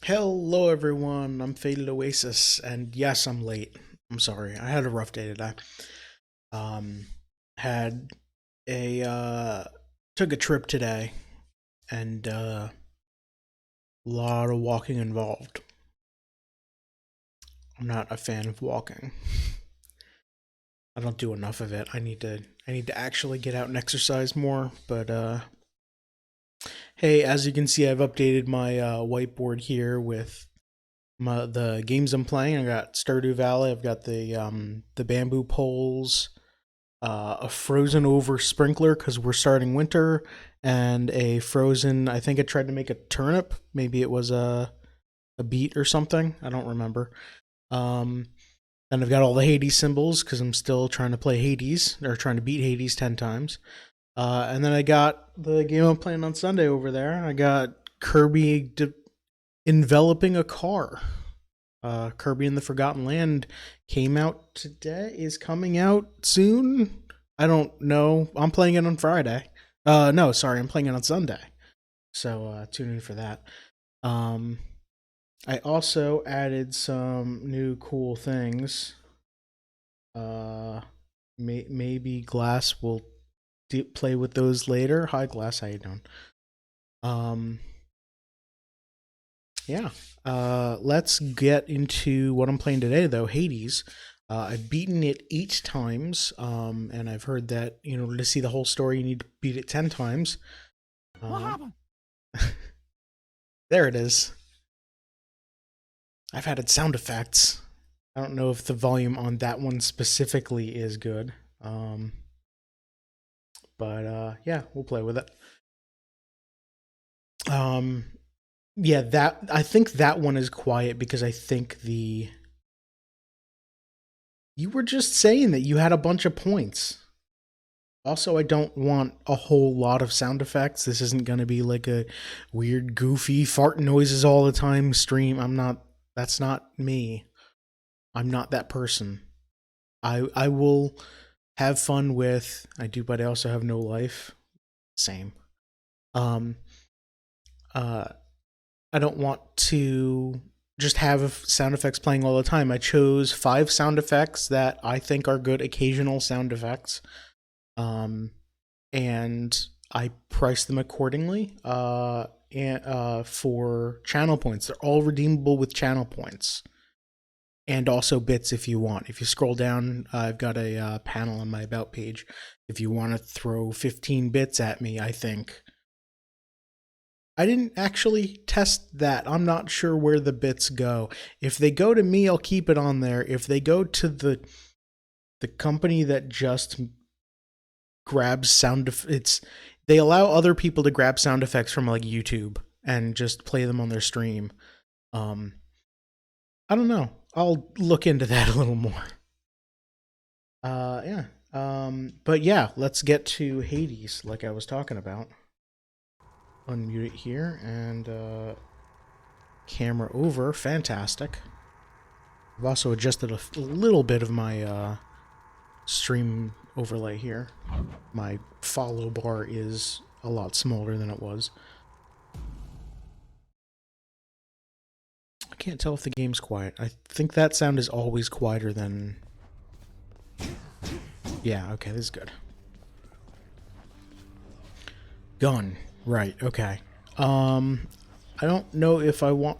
Hello everyone, I'm Faded Oasis, and yes, I'm late. I'm sorry, I had a rough day today. Um, had a, took a trip today, and, a lot of walking involved. I'm not a fan of walking. I don't do enough of it. I need to actually get out and exercise more, but, hey, as you can see, I've updated my, whiteboard here with the games I'm playing. I got Stardew Valley. I've got the bamboo poles, a frozen over sprinkler because we're starting winter, and a frozen. I think I tried to make a turnip. Maybe it was a beet or something. I don't remember. Um, and I've got all the Hades symbols because I'm still trying to play Hades or trying to beat Hades 10 times. And then I got the game I'm playing on Sunday over there. I got enveloping a car. Kirby and the Forgotten Land came out today, is coming out soon. I don't know. I'm playing it on Friday. No, sorry, I'm playing it on Sunday. So tune in for that. Um, I also added some new cool things. Uh, maybe Glass will play with those later. Hi, Glass, how you doing? Um, Yeah. Let's get into what I'm playing today, though. Hades. I've beaten it 8 times, and I've heard that in order to see the whole story, you need to beat it 10 times. What Um, happened? there it is. I've added sound effects. I don't know if the volume on that one specifically is good, but yeah, we'll play with it. Um, yeah, that I think that one is quiet because I think the you were just saying that you had a bunch of points. Also, I don't want a whole lot of sound effects. This isn't going to be like a weird, goofy fart noises all the time stream. That's not me. I'm not that person. I will have fun with, I do, but I also have no life. Same. Um, uh, I don't want to just have sound effects playing all the time. I chose 5 sound effects that I think are good occasional sound effects. Um, and I price them accordingly. For channel points, they're all redeemable with channel points, and also bits if you want. If you scroll down, I've got a panel on my about page. If you want to throw 15 bits at me, I think. I didn't actually test that. I'm not sure where the bits go. If they go to me, I'll keep it on there. If they go to the company that just grabs it's they allow other people to grab sound effects from like YouTube and just play them on their stream. Um I don't know. I'll look into that a little more. Yeah. But yeah, let's get to Hades like I was talking about. Unmute it here and camera over. Fantastic. I've also adjusted a little bit of my stream overlay here. My follow bar is a lot smaller than it was. I can't tell if the game's quiet. I think that sound is always quieter than... Yeah, okay, this is good. Gun. Right, okay. I don't know if I want...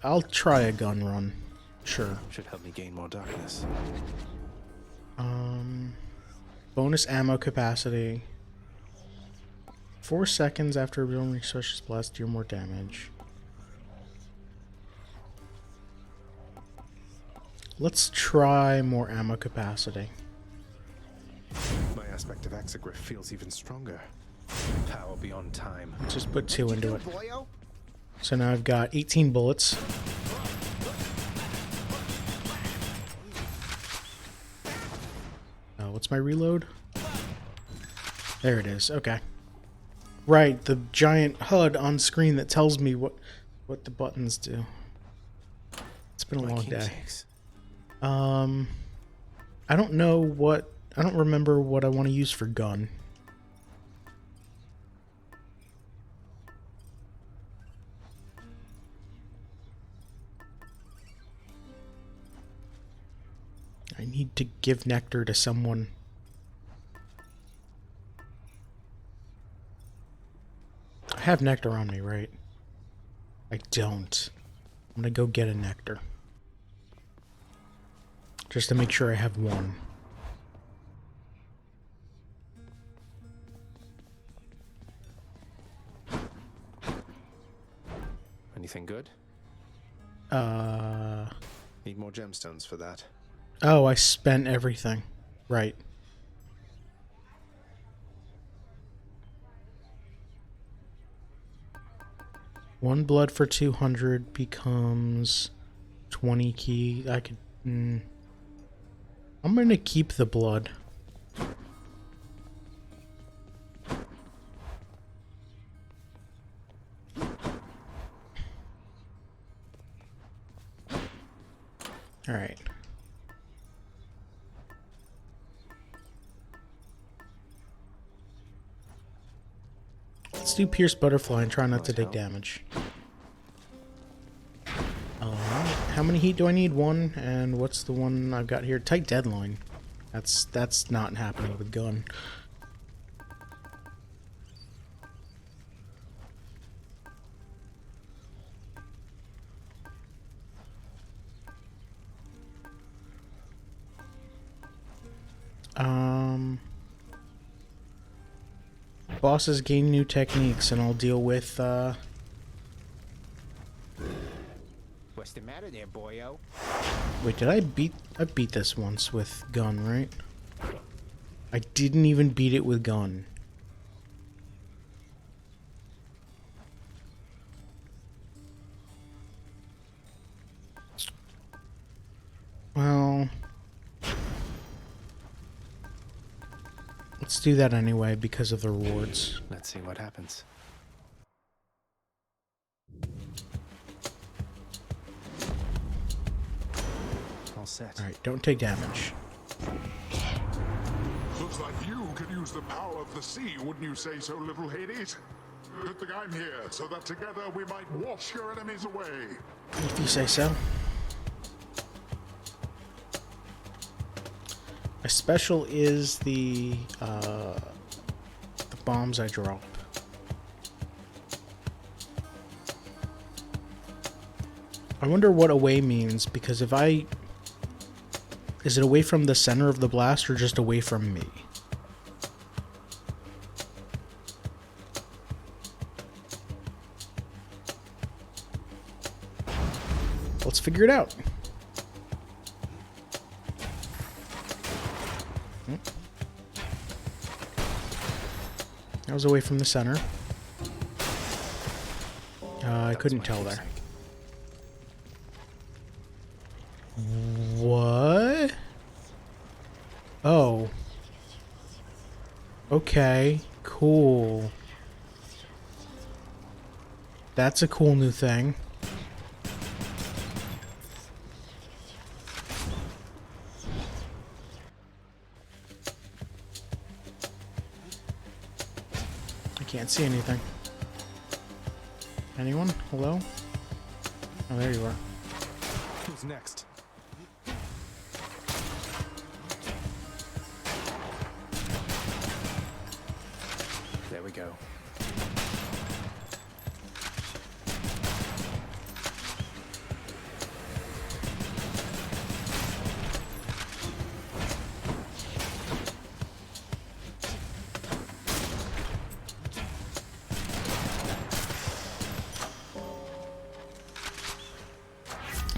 I'll try a gun run. Sure. Should help me gain more darkness. Bonus ammo capacity. 4 seconds after a zone resources blast, deal more damage. Let's try more ammo capacity. My aspect of Exegriff feels even stronger. Power beyond time. Just put 2 into it. So now I've got 18 bullets. What's my reload? There it is. Okay. Right, the giant HUD on screen that tells me what the buttons do. It's been a long day. I don't know what... I don't remember what I want to use for gun. need to give nectar to someone. I have nectar on me, right? I don't. I'm gonna go get a nectar. Just to make sure I have one. Anything good? Need more gemstones for that. Oh, I spent everything. Right. One blood for 200 becomes 20 key. I could... I'm gonna keep the blood. Alright. Let's do Pierce Butterfly and try not to take damage. How many heat do I need? One, and what's the one I've got here? Tight Deadline. That's not happening with gun. Bosses gain new techniques, and I'll deal with, What's the matter there, boyo? Wait, did I beat this once with gun, right? I didn't even beat it with gun. Well... let's do that anyway because of the rewards. Let's see what happens. All set. Alright, don't take damage. Looks like you could use the power of the sea, wouldn't you say so, little Hades? Good thing I'm here, so that together we might wash your enemies away. If you say so. My special is the bombs I drop. I wonder what away means, because if I... is it away from the center of the blast or just away from me? Let's figure it out. That was away from the center. I couldn't tell there. What? Oh. Okay, cool. That's a cool new thing. Can't see anything. Anyone? Hello? Oh, there you are. Who's next? There we go.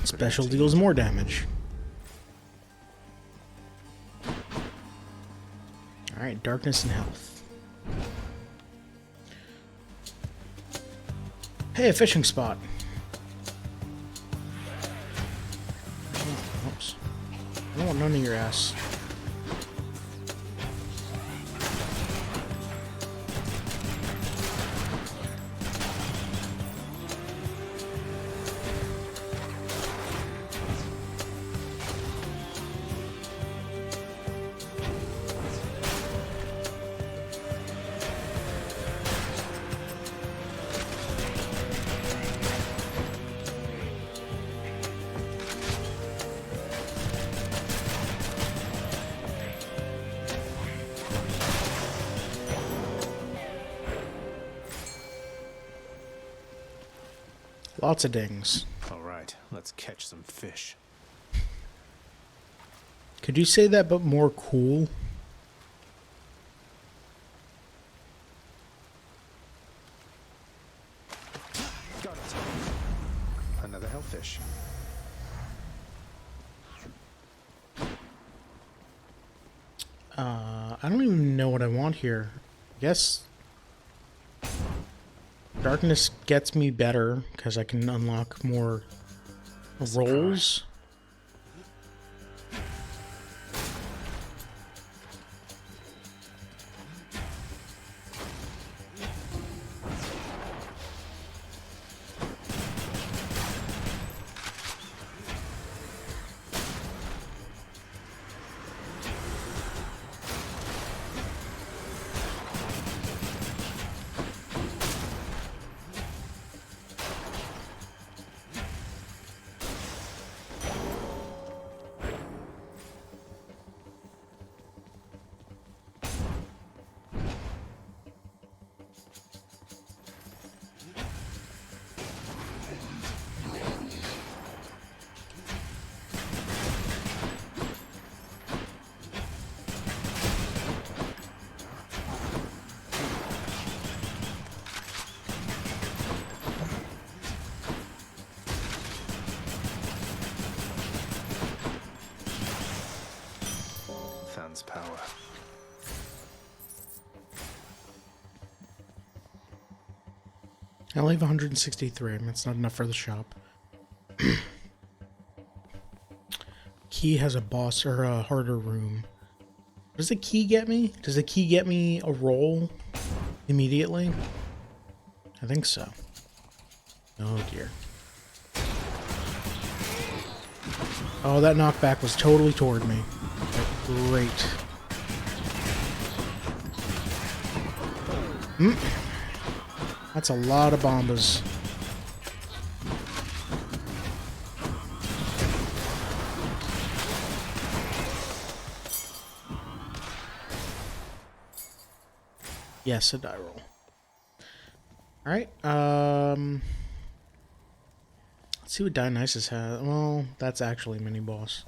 Special deals more damage. Alright, darkness and health. Hey, a fishing spot. Oh, oops. I don't want none of your ass. Lots of dings. All right, let's catch some fish. Could you say that but more cool? Got it. Another hellfish. I don't even know what I want here. I guess darkness gets me better because I can unlock more rolls. Than's power. I only have 163. That's not enough for the shop. Key has a boss or a harder room. Does the key get me? Does the key get me a roll immediately? I think so. Oh dear. Oh, that knockback was totally toward me. Great. That's a lot of bombas. Yes, a die roll. Alright, let's see what Dionysus has. Well, that's actually a mini boss.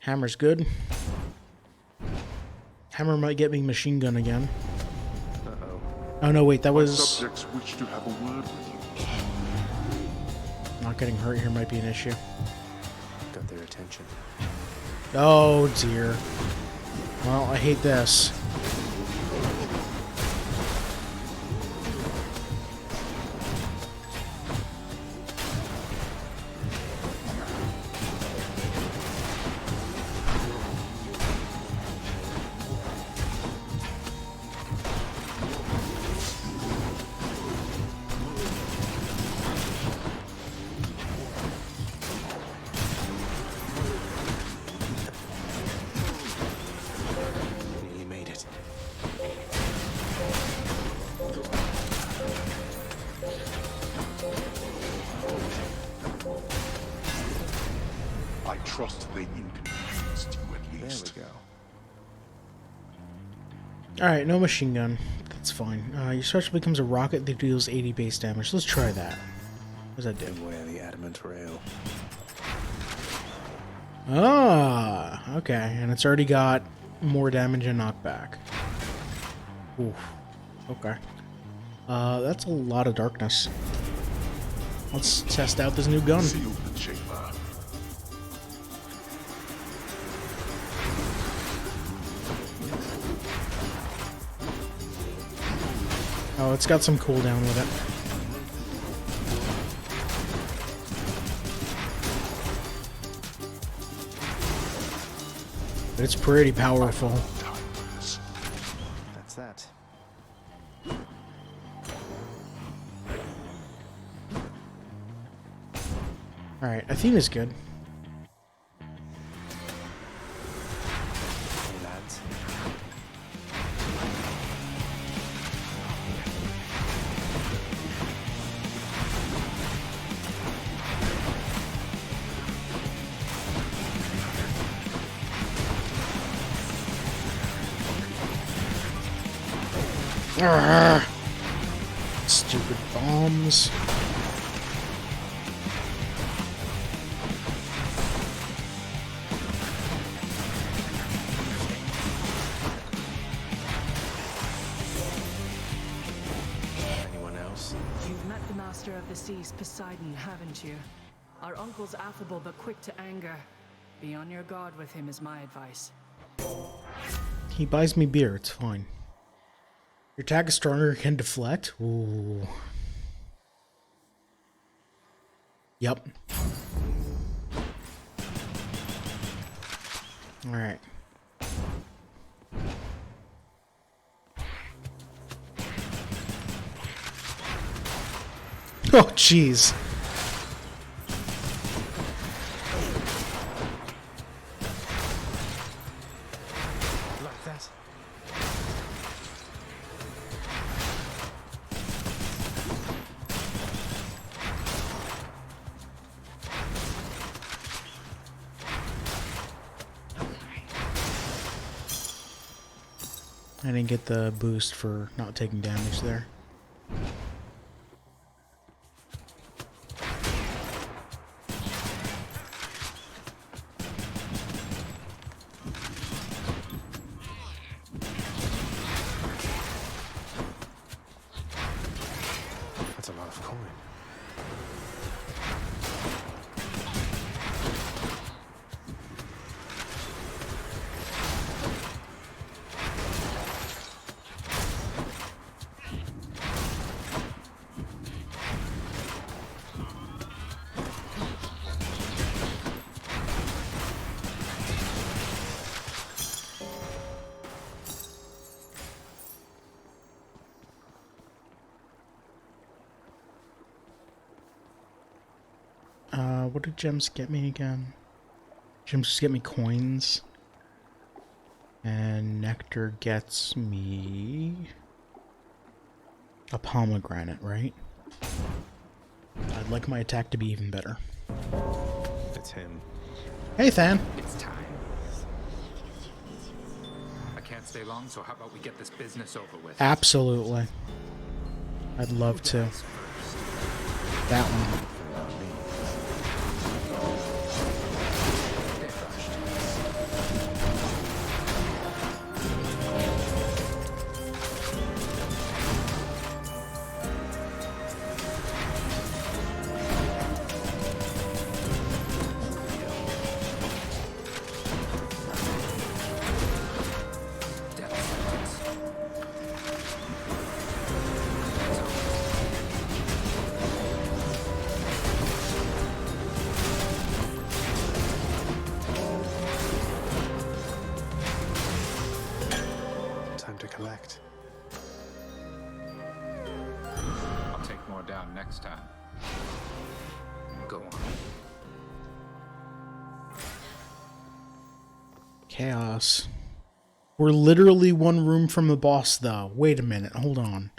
Hammer's good. Hammer might get me machine gun again. Uh-oh. Oh no, wait, that My was... subjects wish to have a word with you. Not getting hurt here might be an issue. Got their attention. Oh dear. Well, I hate this. Nearly made it. I trust they inconvenienced you at There least. we go. Alright, no machine gun. That's fine. Your special becomes a rocket that deals 80 base damage. Let's try that. What does that do? Beware the adamant rail. Ah, okay. And it's already got more damage and knockback. Oof. Okay. That's a lot of darkness. Let's test out this new gun. Seal the chamber. Oh, it's got some cooldown with it. But it's pretty powerful. Timeless. That's that. Alright, Athena's good. Hey, lads. Arrgh. Stupid bombs. Anyone else? You've met the Master of the Seas, Poseidon, haven't you? Our uncle's affable but quick to anger. Be on your guard with him is my advice. He buys me beer, it's fine. Your attack is stronger, can deflect? Ooh. Yep. Alright. Oh, jeez. Like that. I didn't get the boost for not taking damage there. That's a lot of coin. What did gems get me again? Gems just get me coins. And nectar gets me a pomegranate, right? I'd like my attack to be even better. It's him. Hey, Than. It's time. I can't stay long, so how about we get this business over with? Absolutely. I'd love to. That one. Time to collect. I'll take more down next time. Go on. Chaos. We're literally one room from the boss, though. Wait a minute. Hold on.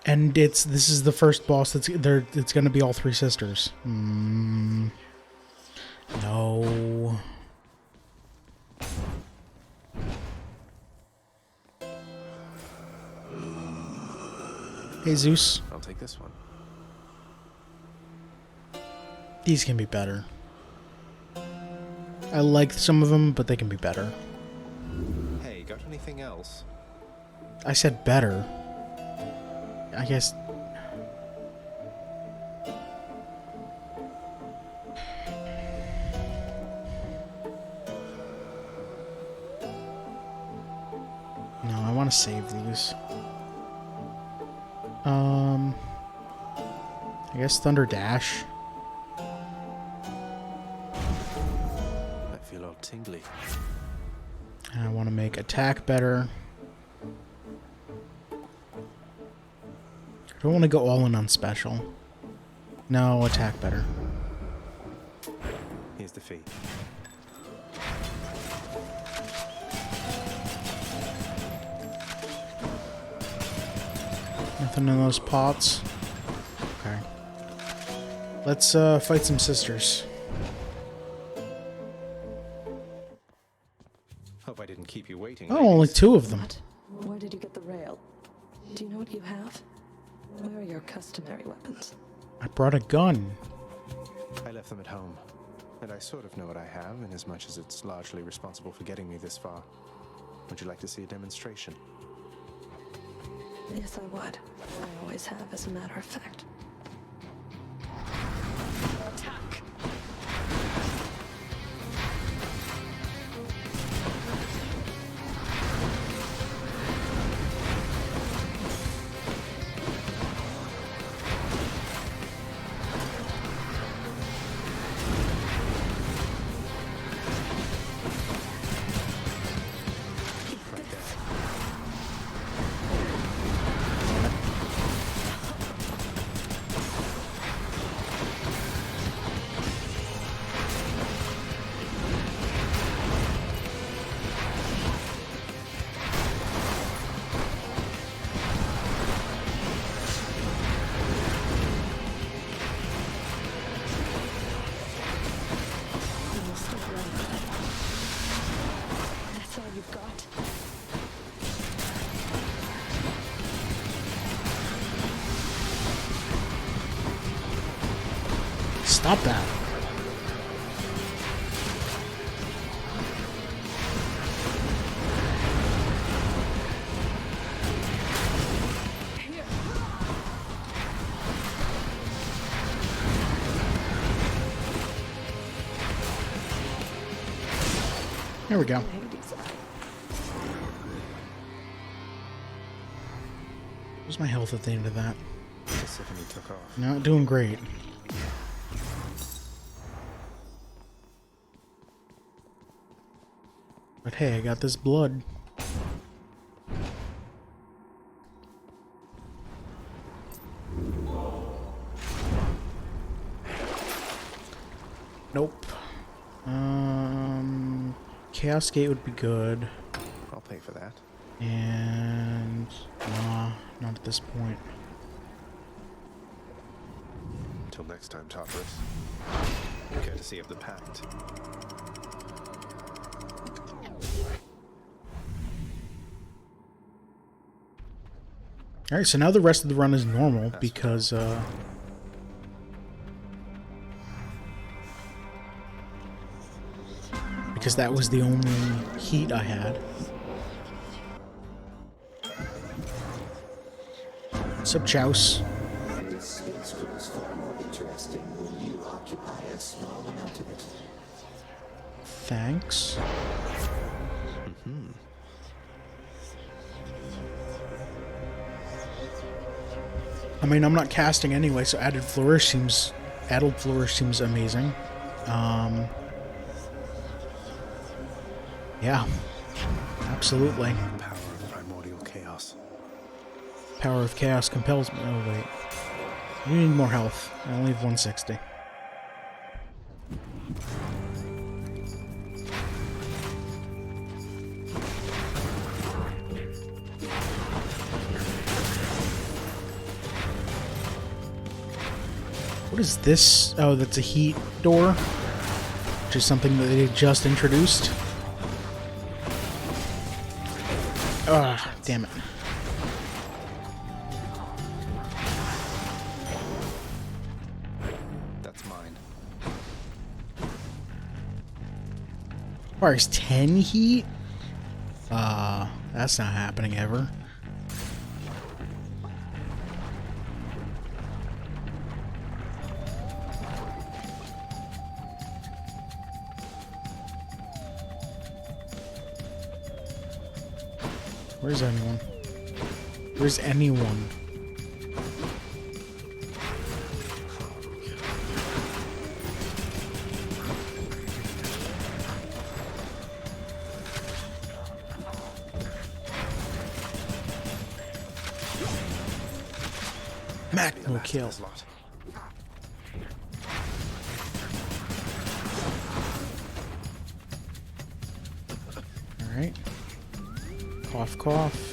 And this is the first boss that's there. It's gonna be all three sisters. No. Hey Zeus, I'll take this one. these can be better. I like some of them, but they can be better. Hey, got anything else? I said better. I guess. No, I want to save these. I guess Thunder Dash. I feel all tingly. And I want to make attack better. Do I want to go all in on special? No, attack better. Here's the fee. Nothing in those pots. Okay. Let's fight some sisters. Hope I didn't keep you waiting. Oh, only ladies. 2 of them. What? Where did you get the rail? Do you know what you have? Where are your customary weapons? I brought a gun. I left them at home, and I sort of know what I have, in as much as it's largely responsible for getting me this far. Would you like to see a demonstration? Yes, I would. I always have, as a matter of fact. Attack! You'll still run with it. That's all you've got? Stop that. There we go. Hades. Where's my health at the end of that? Persephone took off. Not doing great. But hey, I got this blood. Nope. Chaos Gate would be good. I'll pay for that. And nah, not at this point. Till next time, Tartarus. Courtesy of the Pact. Alright, so now the rest of the run is normal because that was the only heat I had. What's up, Chouse? This space grows far more interesting when you occupy a small amount of it. Thanks. I mean, I'm not casting anyway, so added flourish seems amazing. Yeah, absolutely. Power of primordial chaos. Power of chaos compels me. Oh wait, you need more health. I only have 160. What is this? Oh, that's a heat door, which is something that they just introduced. Ah, damn it. That's mine. Requires 10 heat? That's not happening ever. Where's anyone? Where's anyone? Maximal last of kill. this lot. Alright. Cough, cough.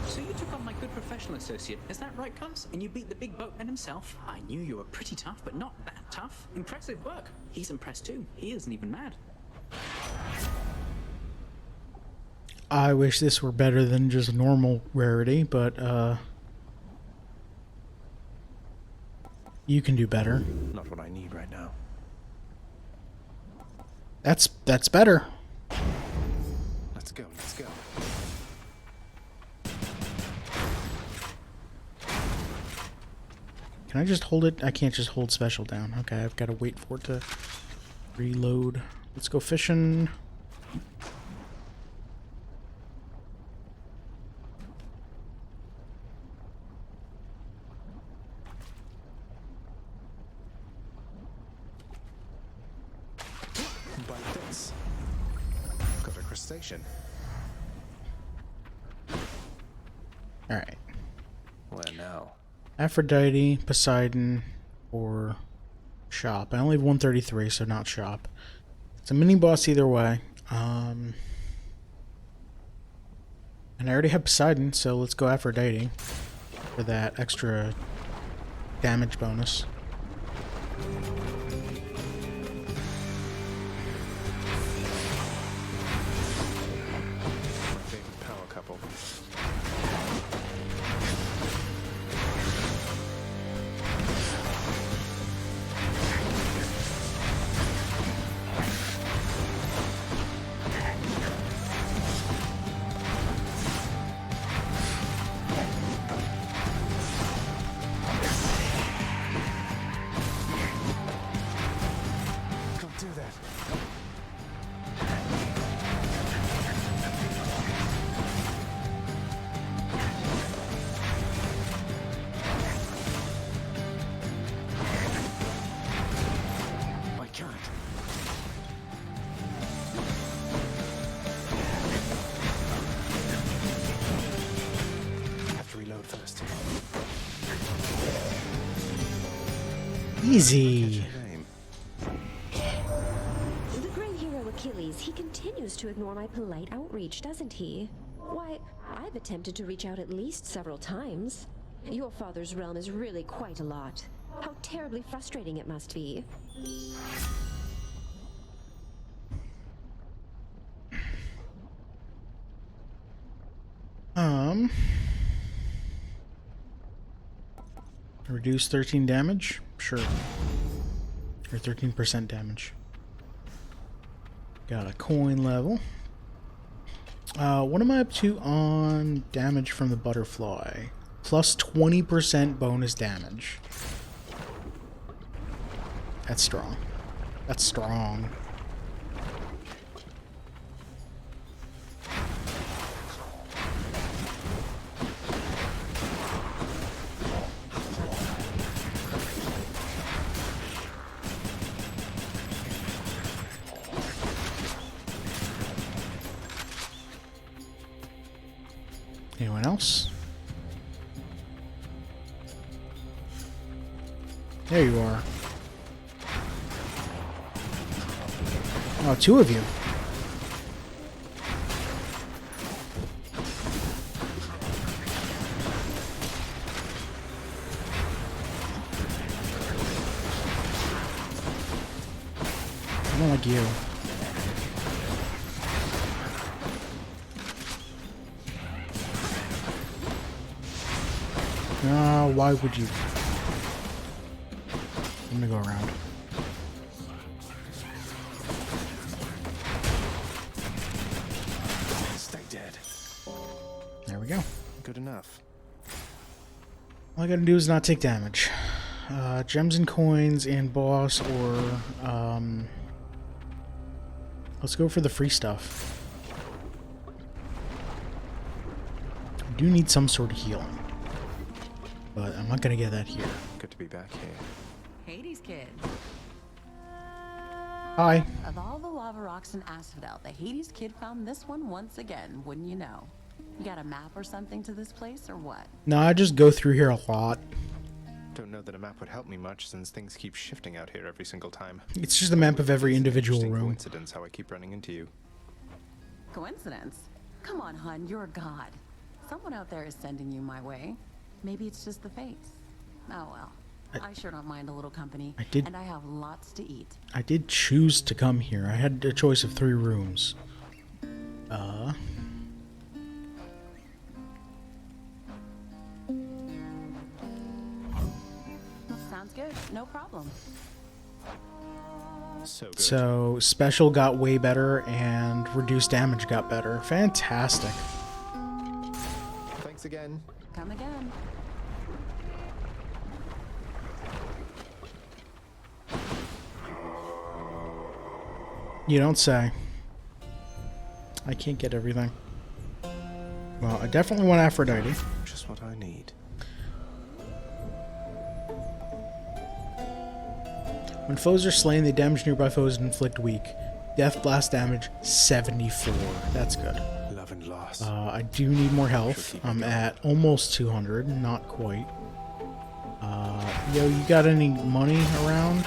So you took on my good professional associate, is that right, Cubs? And you beat the big boatman himself? I knew you were pretty tough, but not that tough. Impressive work. He's impressed too. He isn't even mad. I wish this were better than just normal rarity, but you can do better. Not what I need right now. That's better. Let's go, let's go. Can I just hold it? I can't just hold special down. Okay, I've got to wait for it to reload. Let's go fishing. Bite this. Got a crustacean. Alright. Where now? Aphrodite, Poseidon, or Shop. I only have 133, so not Shop. It's a mini boss either way. And I already have Poseidon, so let's go Aphrodite for that extra damage bonus. My favorite power couple. Don't do that. I can't. Have to reload first. Easy. Name. The great hero Achilles, he continues to ignore my polite outreach, doesn't he? Why, I've attempted to reach out at least several times. Your father's realm is really quite a lot. How terribly frustrating it must be. Reduce 13 damage? Sure. Or 13% damage. Got a coin level. What am I up to on damage from the butterfly? Plus 20% bonus damage. That's strong. That's strong. Anyone else? There you are. Oh, two of you. I don't like you. No, why would you? I'm gonna go around. Stay dead. There we go. Good enough. All I gotta do is not take damage. Gems and coins and boss, or let's go for the free stuff. I do need some sort of healing. But I'm not gonna get that here. Good to be back here. Hades kid. Hi. Of all the lava rocks in Asphodel, the Hades kid found this one once again, wouldn't you know? You got a map or something to this place, or what? No, I just go through here a lot. Don't know that a map would help me much since things keep shifting out here every single time. It's just a map of every It's an individual interesting room. Coincidence how I keep running into you. Coincidence? Come on, hun, you're a god. Someone out there is sending you my way. Maybe it's just the fates. Oh well. I sure don't mind a little company. And I have lots to eat. I did choose to come here. I had a choice of 3 rooms. Sounds good. No problem. So good. So special got way better and reduced damage got better. Fantastic. Thanks again. Come again. You don't say. I can't get everything. Well, I definitely want Aphrodite. Just what I need. When foes are slain, they damage nearby foes and inflict weak. Death blast damage 74. That's good. Love and loss. I do need more health. I'm at almost 200, not quite. Yo, you got any money around?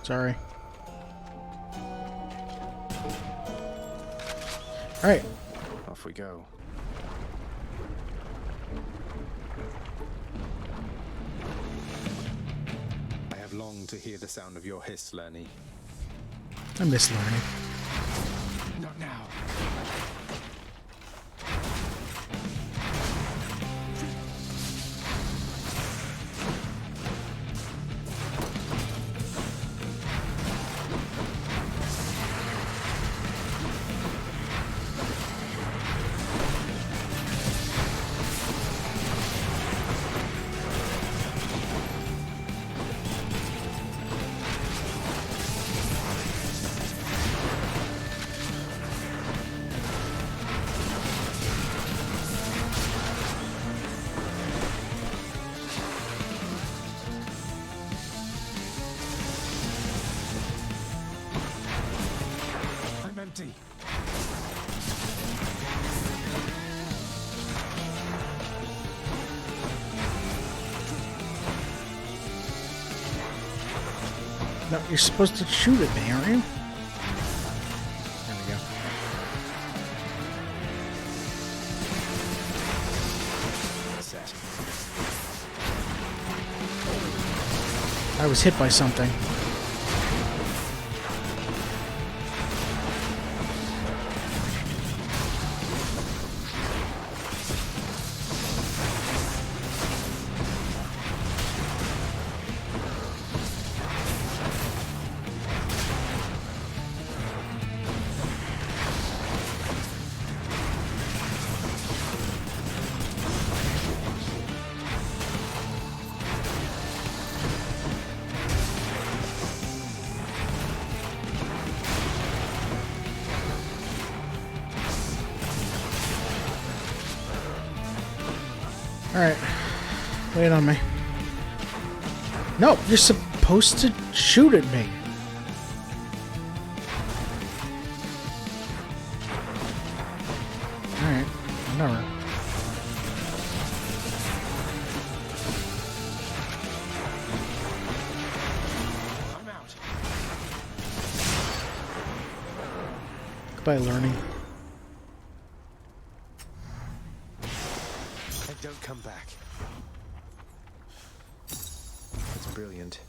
Sorry. Alright. Off we go. I have longed to hear the sound of your hiss, Lerny. I miss learning. Not now. I'm empty. No, you're supposed to shoot at me, aren't you? There we go. Set. I was hit by something. Alright. Wait on me. No, you're supposed to shoot at me. Alright. Whatever. I'm out. Goodbye, learning. And don't come back. That's brilliant.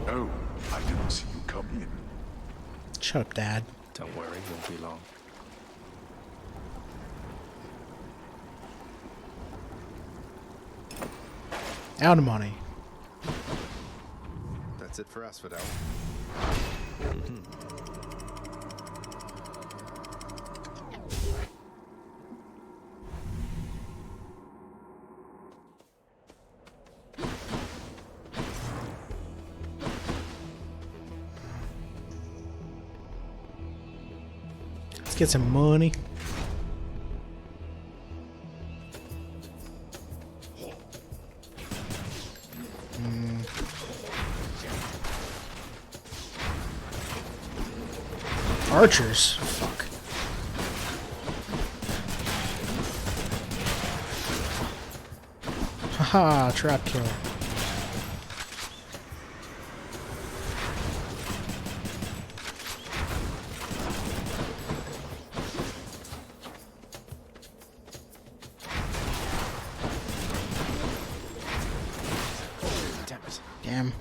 Oh, I didn't see you come in. Shut up, Dad. Don't worry, won't be long. Out of money. That's it for Asphodel. Let's get some money. Archers? Fuck. Haha, trap kill. Damn it. Damn.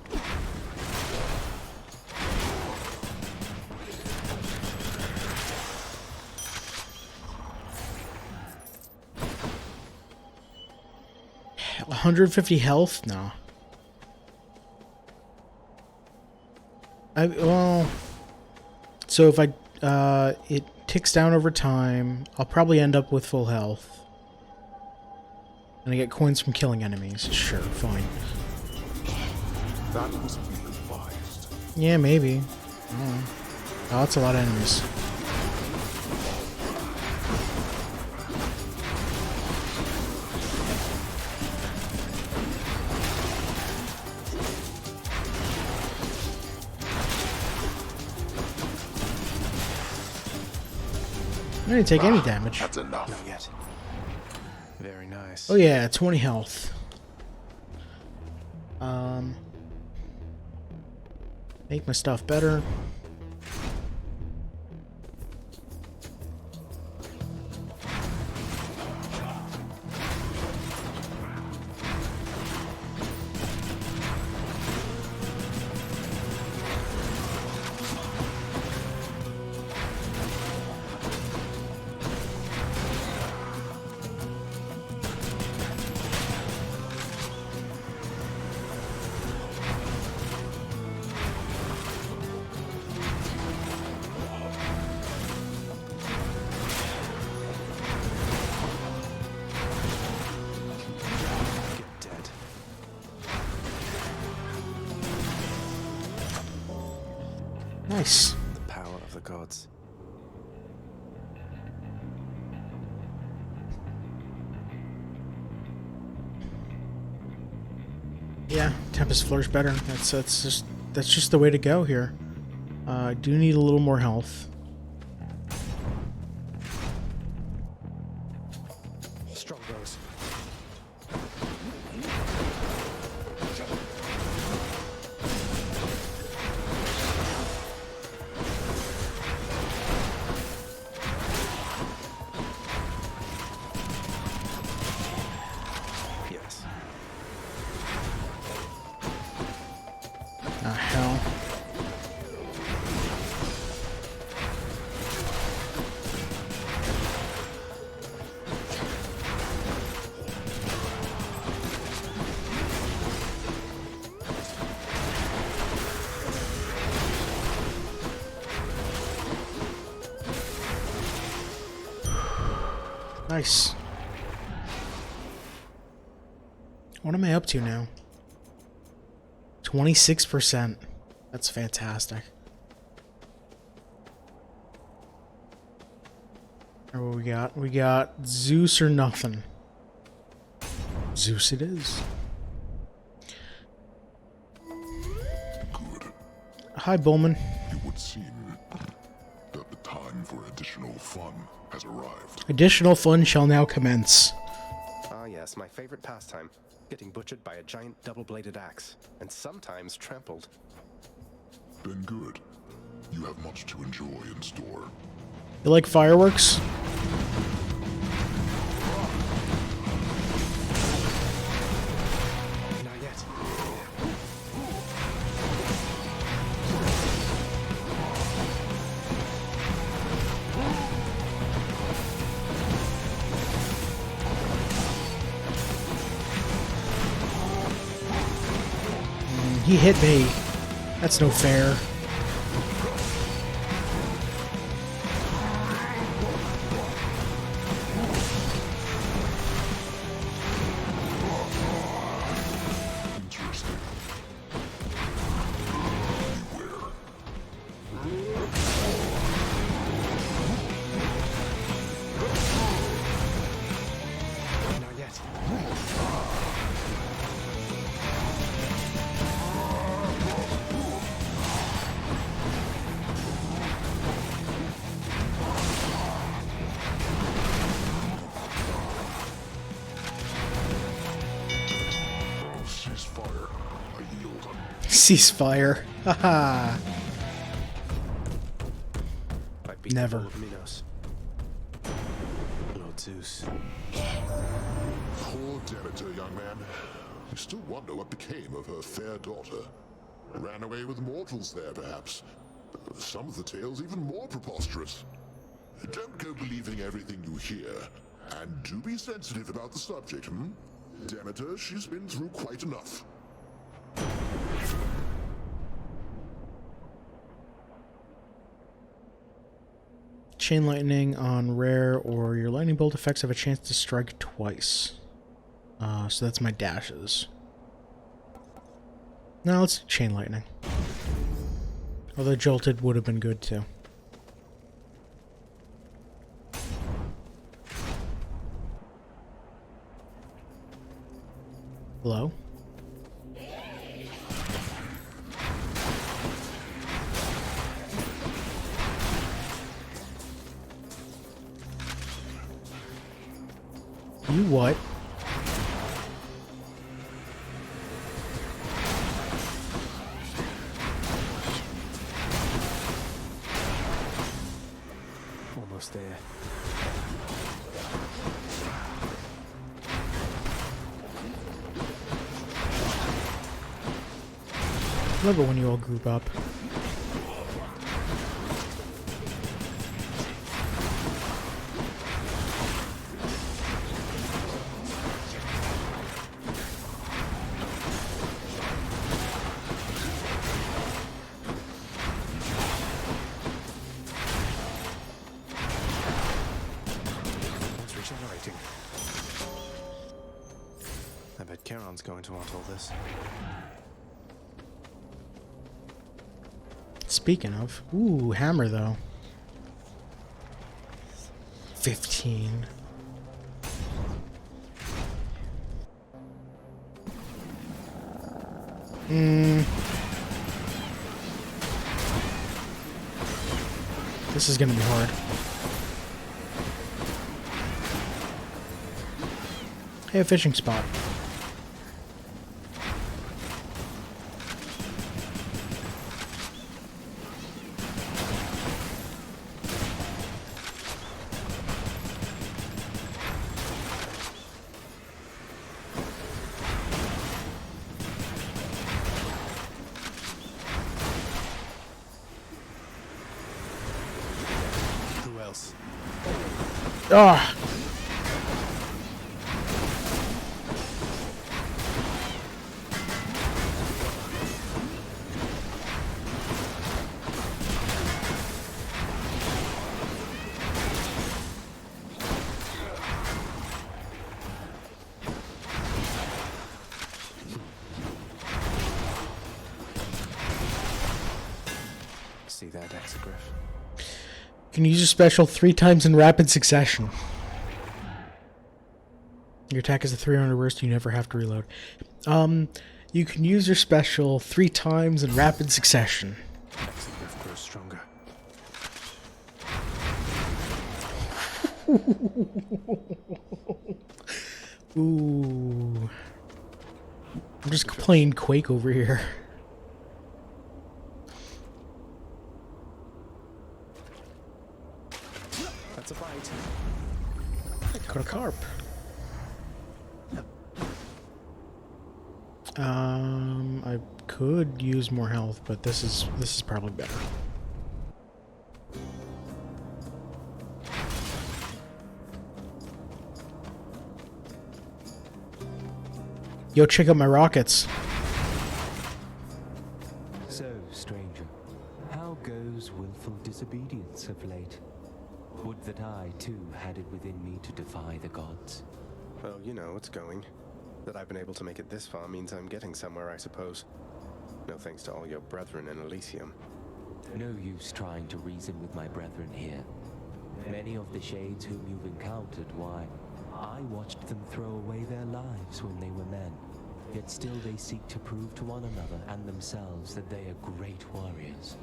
$150 health? No. Well, so if it ticks down over time, I'll probably end up with full health. And I get coins from killing enemies. Sure, fine. That must be advised. Yeah, maybe. Oh, that's a lot of enemies. I didn't take any damage. That's enough. Not yet. Very nice. Oh yeah, 20 health. Make my stuff better. Get dead. Nice. The power of the gods. Yeah, Tempest Flourish better. That's just the way to go here. I do need a little more health. Strong blows. Yes. Ah, hell. Nice. What am I up to now? 26%. That's fantastic. Or what we got? We got Zeus or nothing. Zeus it is. Good. Hi, Bowman. It would seem that the time for additional fun has arrived. Additional fun shall now commence. Ah, yes, my favorite pastime. Getting butchered by a giant double-bladed axe. And sometimes trampled. Then good. You have much to enjoy in store. You like fireworks? Not yet. He hit me. That's no fair. Interesting. Beware. ceasefire. Haha. I beat Never. the Bull of Minos. Lord Zeus. Poor Demeter, young man. You still wonder what became of her fair daughter. Ran away with mortals there, perhaps. Some of the tales even more preposterous. Don't go believing everything you hear. And do be sensitive about the subject, Demeter, she's been through quite enough. Chain lightning on rare, or your lightning bolt effects have a chance to strike twice. So that's my dashes. No, let's do chain lightning. Although jolted would have been good too. Hello? You what? Almost there. Love it when you all group up. It's regenerating. I bet Charon's going to want all this. Speaking of, ooh, hammer though. 15. This is gonna be hard. Hey, a fishing spot. Who else? Ah. See that, Exegriff? You can use your special 3 times in rapid succession. Your attack is a 300 burst, you never have to reload. You can use your special 3 times in rapid succession. Exegriff grows stronger. Ooh. I'm just playing Quake over here. That's a bite. Got a carp. I could use more health, but this is probably better. Yo, check out my rockets. So, stranger, how goes willful disobedience of late? Would that I, too, had it within me to defy the gods. Well, you know, it's going. That I've been able to make it this far means I'm getting somewhere, I suppose. No thanks to all your brethren in Elysium. No use trying to reason with my brethren here. Many of the shades whom you've encountered, why, I watched them throw away their lives when they were men. Yet still they seek to prove to one another and themselves that they are great warriors.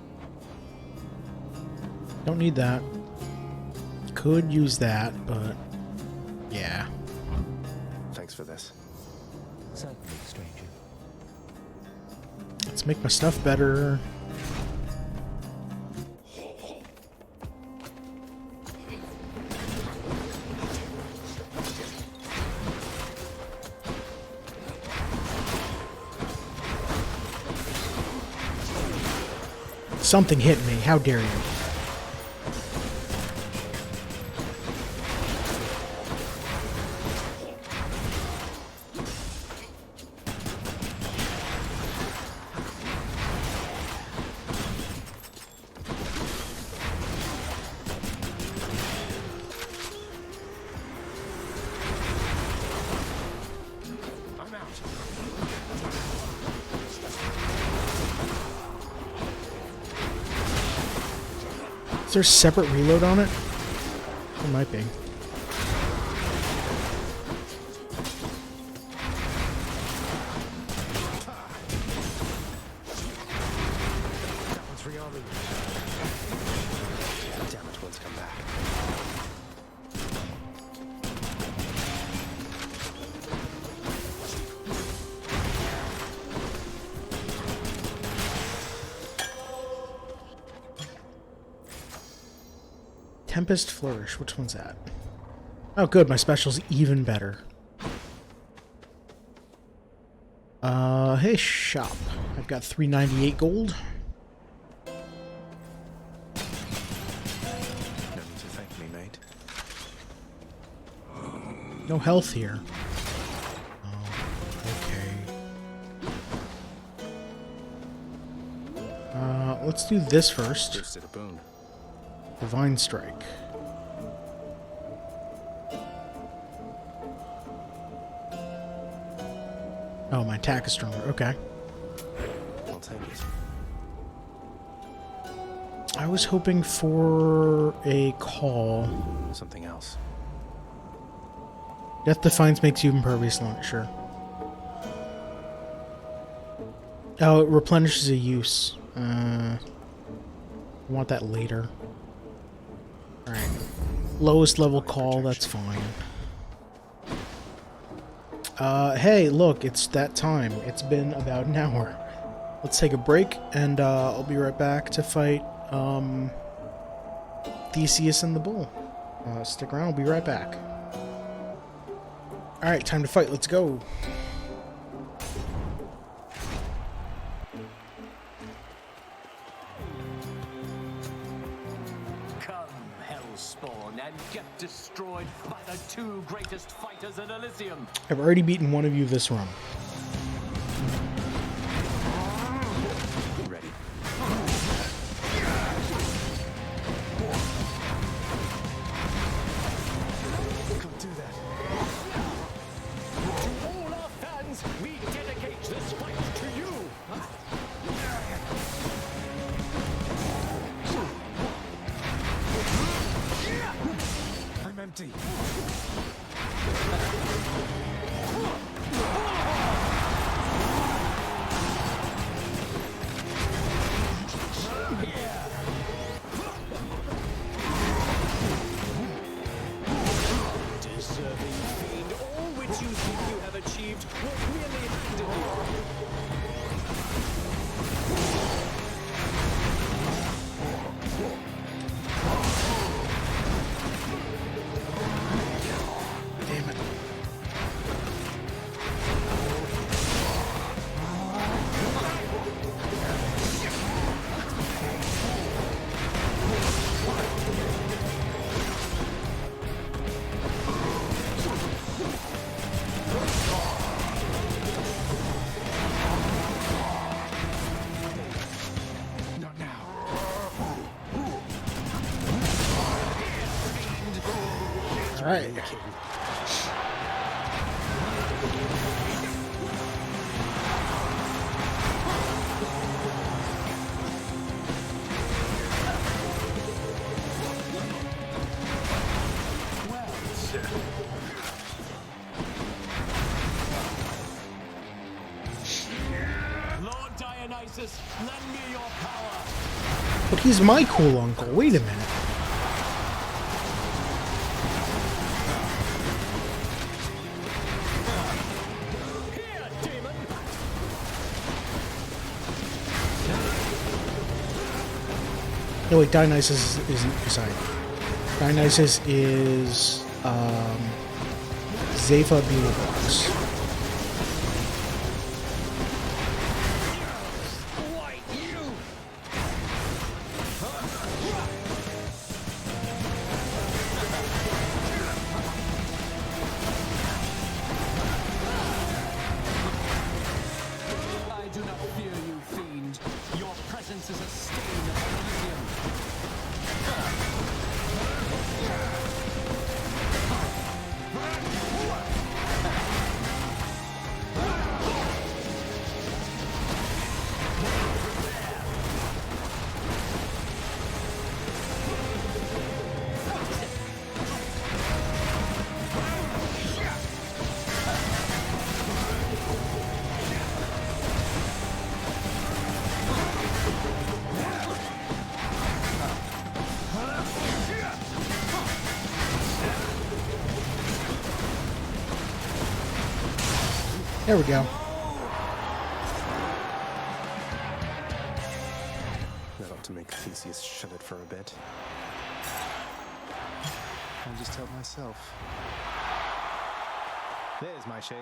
Don't need that. Could use that, but yeah. Thanks for this. Certainly, stranger. It's make my stuff better. Something hit me. How dare you? Is there a separate reload on it? There might be. That one's rearming. Damn it, one's come back. Tempest Flourish. Which one's that? Oh, good. My special's even better. Hey, shop. I've got 398 gold. No need to thank me, mate. No health here. Oh, okay. Let's do this first. Boosted a boon. Divine Strike. Oh, my attack is stronger. Okay. I'll take it. I was hoping for a call. Something else. Death Defiance makes you impervious launch, sure. Oh, it replenishes a use. I want that later. Alright. Lowest level call, that's fine. Hey, look, it's that time. It's been about an hour. Let's take a break, and I'll be right back to fight Theseus and the Bull. Stick around, I'll be right back. Alright, time to fight, let's go. And get destroyed by the two greatest fighters in Elysium. I've already beaten one of you this run. Ready. Can't do that. To all our fans, we dedicate this fight to you. I'm empty. Deserving fiend, all which you think you have achieved was merely handed you. Damn it. Not now. Alright. Lord Dionysus, lend me your power. But he's my cool uncle. Wait a minute. Here, demon. No, wait, Dionysus isn't Poseidon. Dionysus is Zepha Beetleborgs. I do not fear you, fiend. Your presence is a stain of Elysium. There we go. That ought to make Theseus shut it for a bit. I'll just help myself. There's my shade.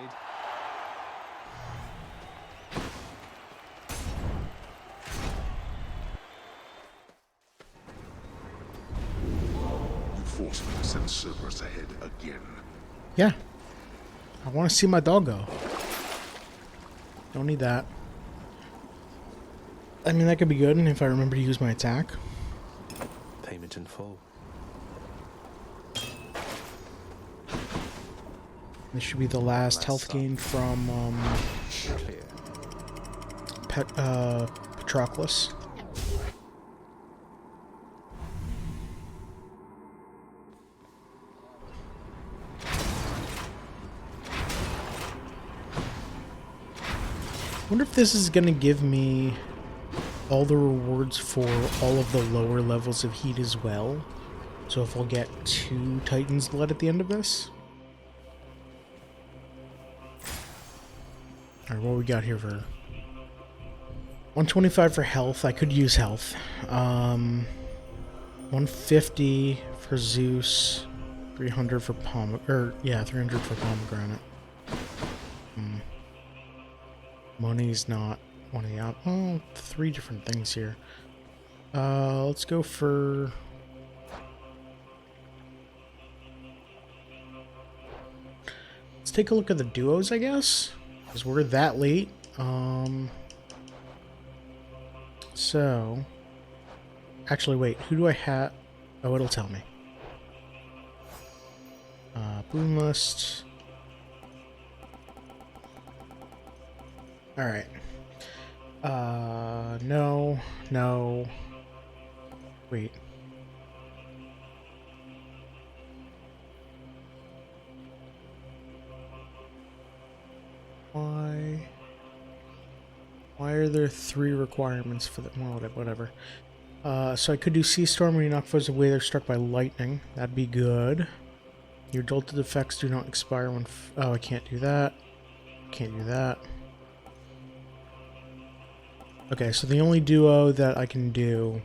You forced me to send Cerberus ahead again. Yeah. I want to see my doggo. Don't need that. I mean, that could be good if I remember to use my attack. Payment in full. This should be the last health gain from Clear. Patroclus. Wonder if this is gonna give me all the rewards for all of the lower levels of heat as well. So if I'll get 2 Titan's Blood at the end of this. Alright, what we got here for 125 for health. I could use health. 150 for Zeus. 300 for 300 for Pomegranate. Money's not one of the 3 different things here. Let's go for let's take a look at the duos, I guess, because we're that late. So actually, wait, who do I have? Oh, it'll tell me. Boon list. Alright. No. Wait. Why are there 3 requirements for the... Well, whatever. So I could do Sea Storm when you knock foes away they're struck by lightning. That'd be good. Your jolted effects do not expire when... Oh, I can't do that. Can't do that. Okay, so the only duo that I can do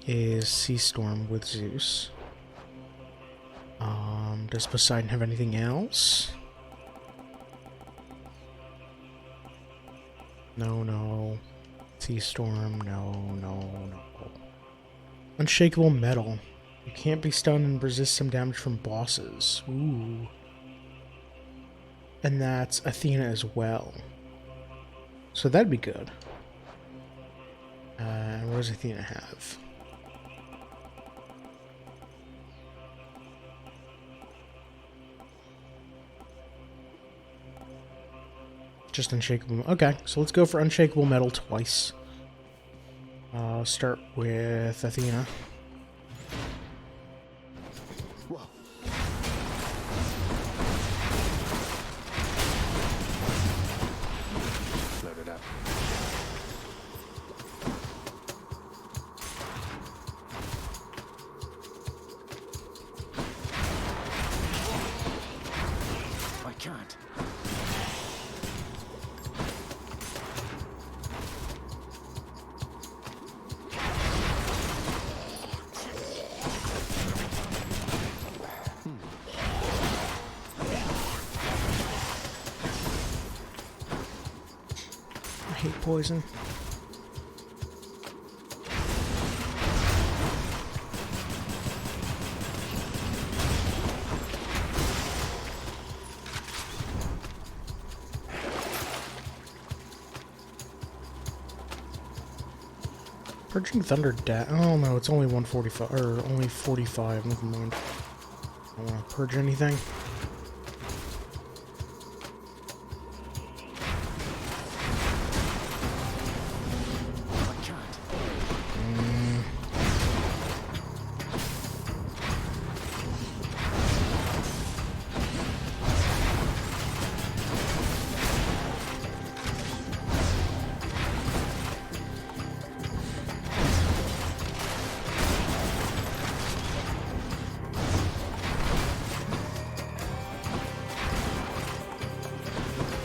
is Sea Storm with Zeus. Does Poseidon have anything else? No. Sea Storm, no. Unshakable Metal. You can't be stunned and resist some damage from bosses. Ooh. And that's Athena as well. So that'd be good. What does Athena have? Just Unshakable. Okay, so let's go for Unshakable Metal twice. I'll start with Athena. Load it up. I can't. hate poison. Purging Thunder oh no, it's only 145, or only 45, never mind. I don't want to purge anything.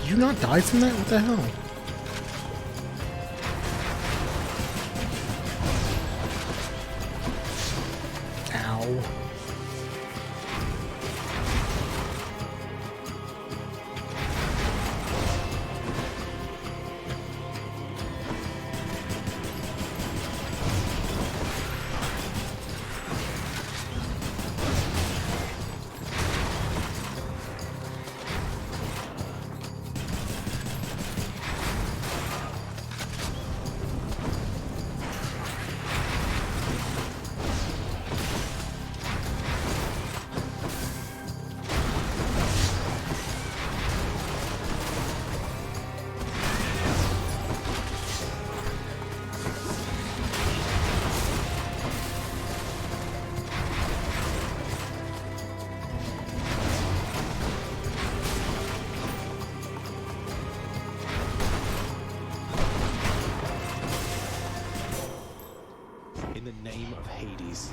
Did you not die from that? What the hell? Ow. In the name of Hades.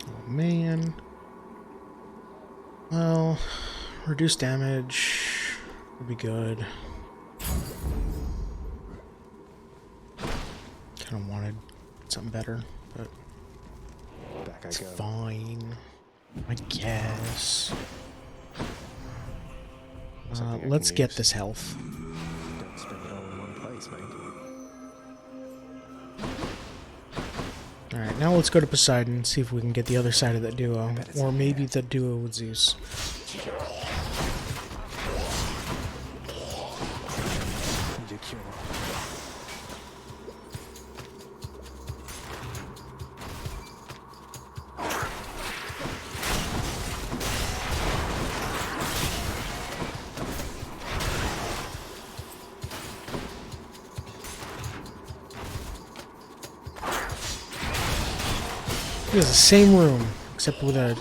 Oh man. Well, reduce damage would be good. Kind of wanted something better, but Back I it's go. fine, I guess. Something I Let's can get use. this health. Don't spend it all in one place, mate. Alright, now let's go to Poseidon and see if we can get the other side of that duo. Or maybe the duo with Zeus. Need a cure. It was the same room, except with a...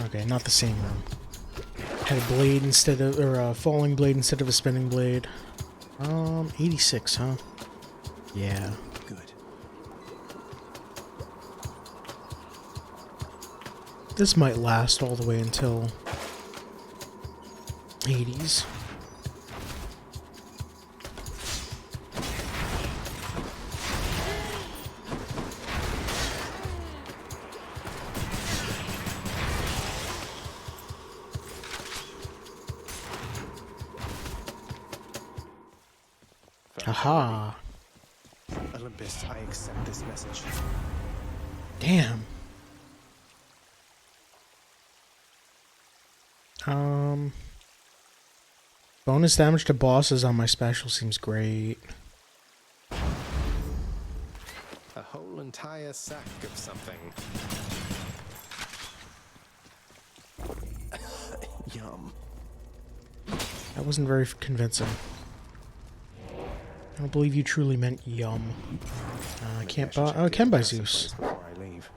Okay, not the same room. Had a blade instead of... or a falling blade instead of a spinning blade. 86, huh? Yeah. Good. This might last all the way until... 80s. Aha. Olympus, I accept this message. Damn. Bonus damage to bosses on my special seems great. A whole entire sack of something. Yum. That wasn't very convincing. I don't believe you truly meant yum. I can't buy. Oh, I can buy Zeus. Before I leave.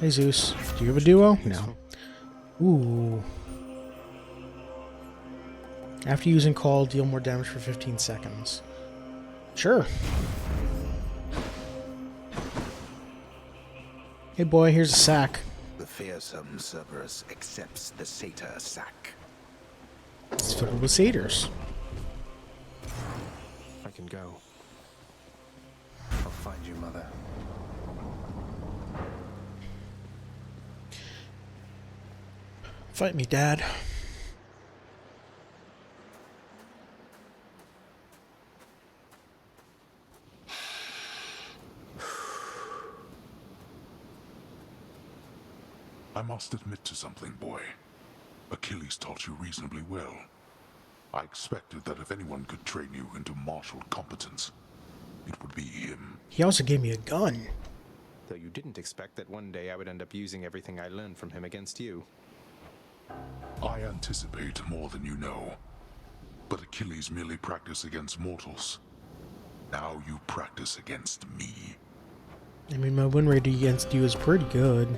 Hey Zeus, do you have a duo? No. Ooh. After using call, deal more damage for 15 seconds. Sure. Hey boy, here's a sack. The fearsome Cerberus accepts the satyr sack. It's filled with satyrs. I can go. I'll find you, Mother. Fight me, Dad. I must admit to something, boy. Achilles taught you reasonably well. I expected that if anyone could train you into martial competence, it would be him. He also gave me a gun. Though you didn't expect that one day I would end up using everything I learned from him against you. I anticipate more than you know. But Achilles merely practiced against mortals. Now you practice against me. I mean, my win rate against you is pretty good.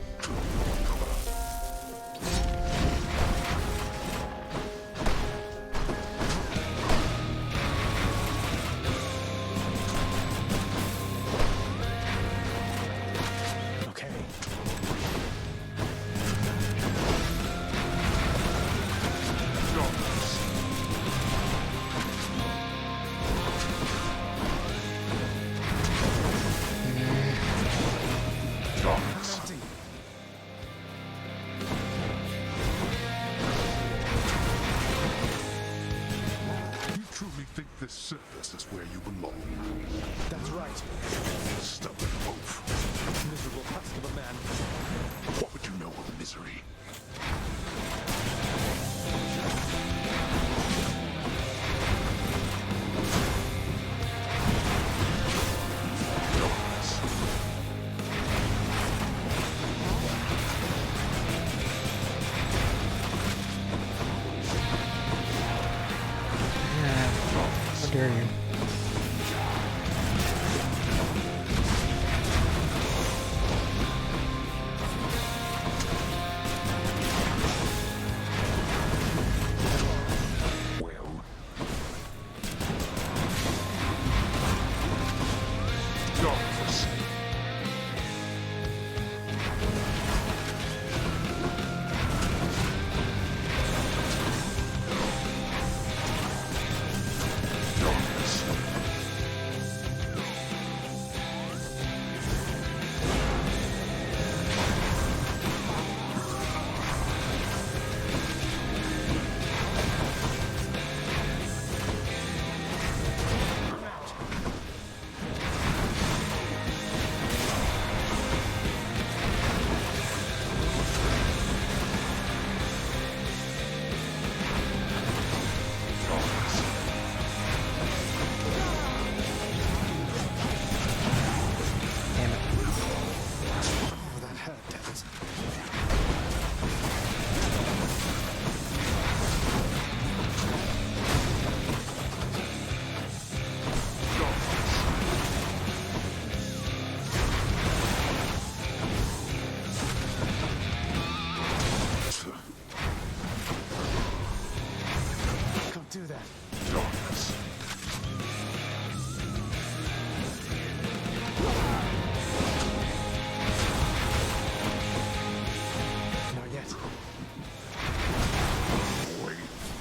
This surface is where you belong. That's right. Stubborn oaf. Miserable husk of a man. What would you know of misery? How dare you?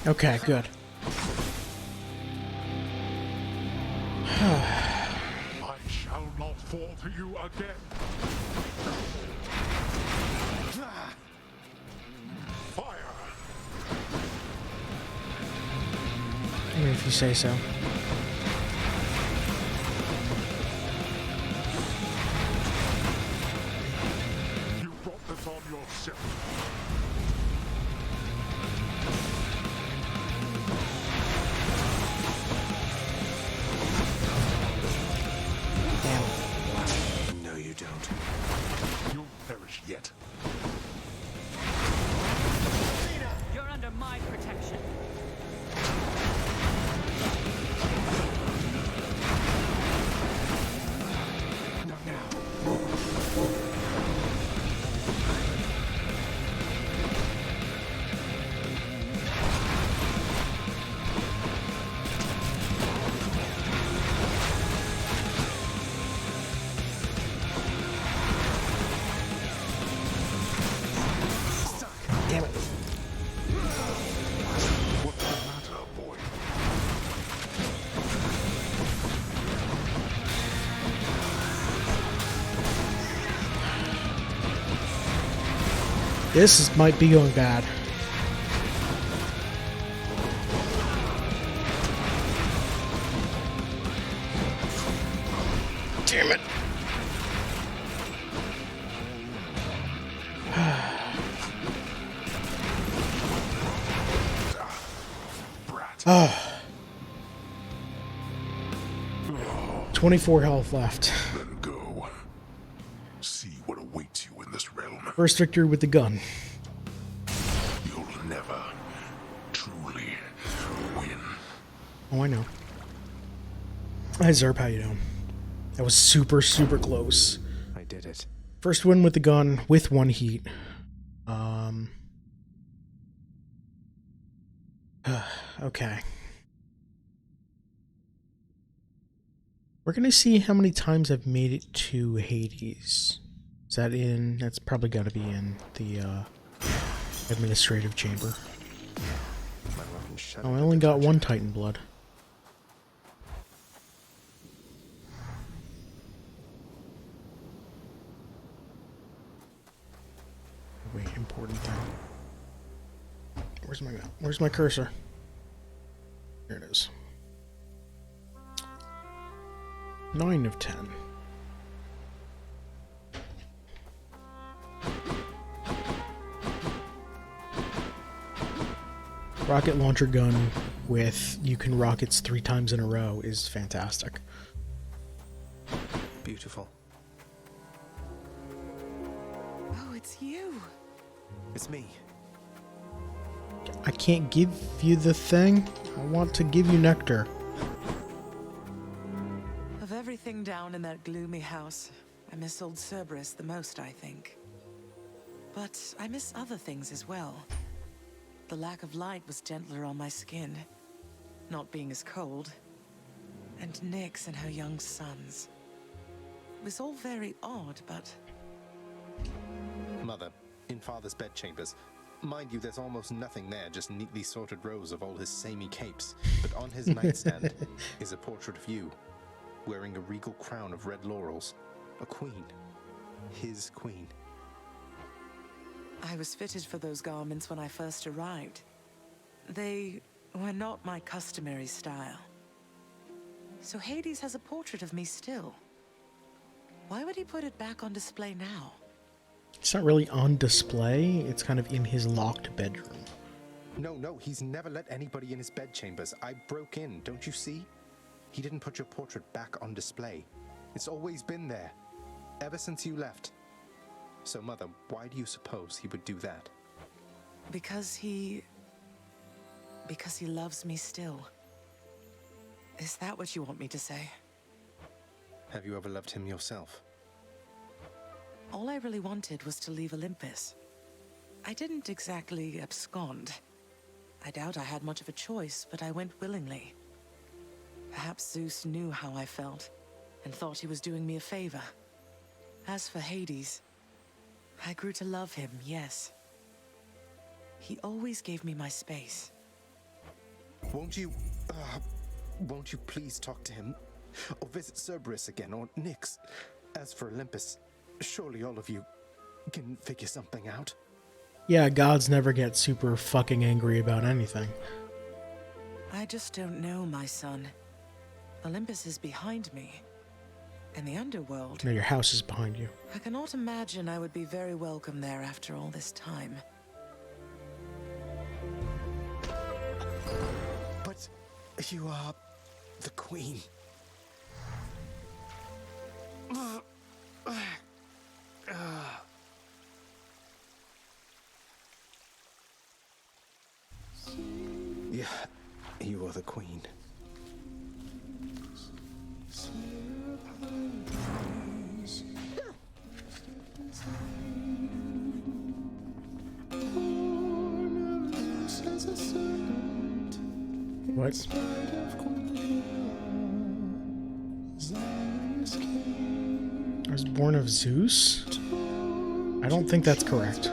Okay, good. I shall not fall to you again. Fire! I mean, if you say so. You brought this on yourself. Yet. You're under my protection. Not now. Damn it. What's the matter, boy? Might be going bad. Damn it. Oh. 24 health left. Then go. See what awaits you in this realm. First victory with the gun. You'll never truly win. Oh, I know. Hi, Zerp. How you doing? That was super, super close. I did it. First win with the gun with 1 heat. Okay. We're gonna see how many times I've made it to Hades. Is that in? That's probably gotta be in the administrative chamber. Oh, I only got 1 Titan blood. Wait, important thing. Where's my cursor? There it is. 9 of 10. Rocket launcher gun with you can rockets 3 times in a row is fantastic. Beautiful. Oh, it's you. It's me. I can't give you the thing. I want to give you nectar. Of everything down in that gloomy house, I miss old Cerberus the most, I think. But I miss other things as well. The lack of light was gentler on my skin, not being as cold. And Nyx and her young sons. It was all very odd, but... Mother, in Father's bedchambers. Mind you, there's almost nothing there, just neatly sorted rows of all his samey capes. But on his nightstand is a portrait of you, wearing a regal crown of red laurels. A queen. His queen. I was fitted for those garments when I first arrived. They were not my customary style. So Hades has a portrait of me still. Why would he put it back on display now? It's not really on display. It's kind of in his locked bedroom. No, he's never let anybody in his bedchambers. I broke in, don't you see? He didn't put your portrait back on display. It's always been there, ever since you left. So, Mother, why do you suppose he would do that? Because he loves me still. Is that what you want me to say? Have you ever loved him yourself? All I really wanted was to leave Olympus. I didn't exactly abscond. I doubt I had much of a choice, but I went willingly. Perhaps Zeus knew how I felt, and thought he was doing me a favor. As for Hades, I grew to love him, yes. He always gave me my space. Won't you please talk to him? Or visit Cerberus again, or Nyx? As for Olympus, surely all of you can figure something out. Yeah, gods never get super fucking angry about anything. I just don't know, my son. Olympus is behind me. In the underworld... No, your house is behind you. I cannot imagine I would be very welcome there after all this time. But you are the queen. Yeah, you are the queen. What? I was born of Zeus? I don't think that's correct.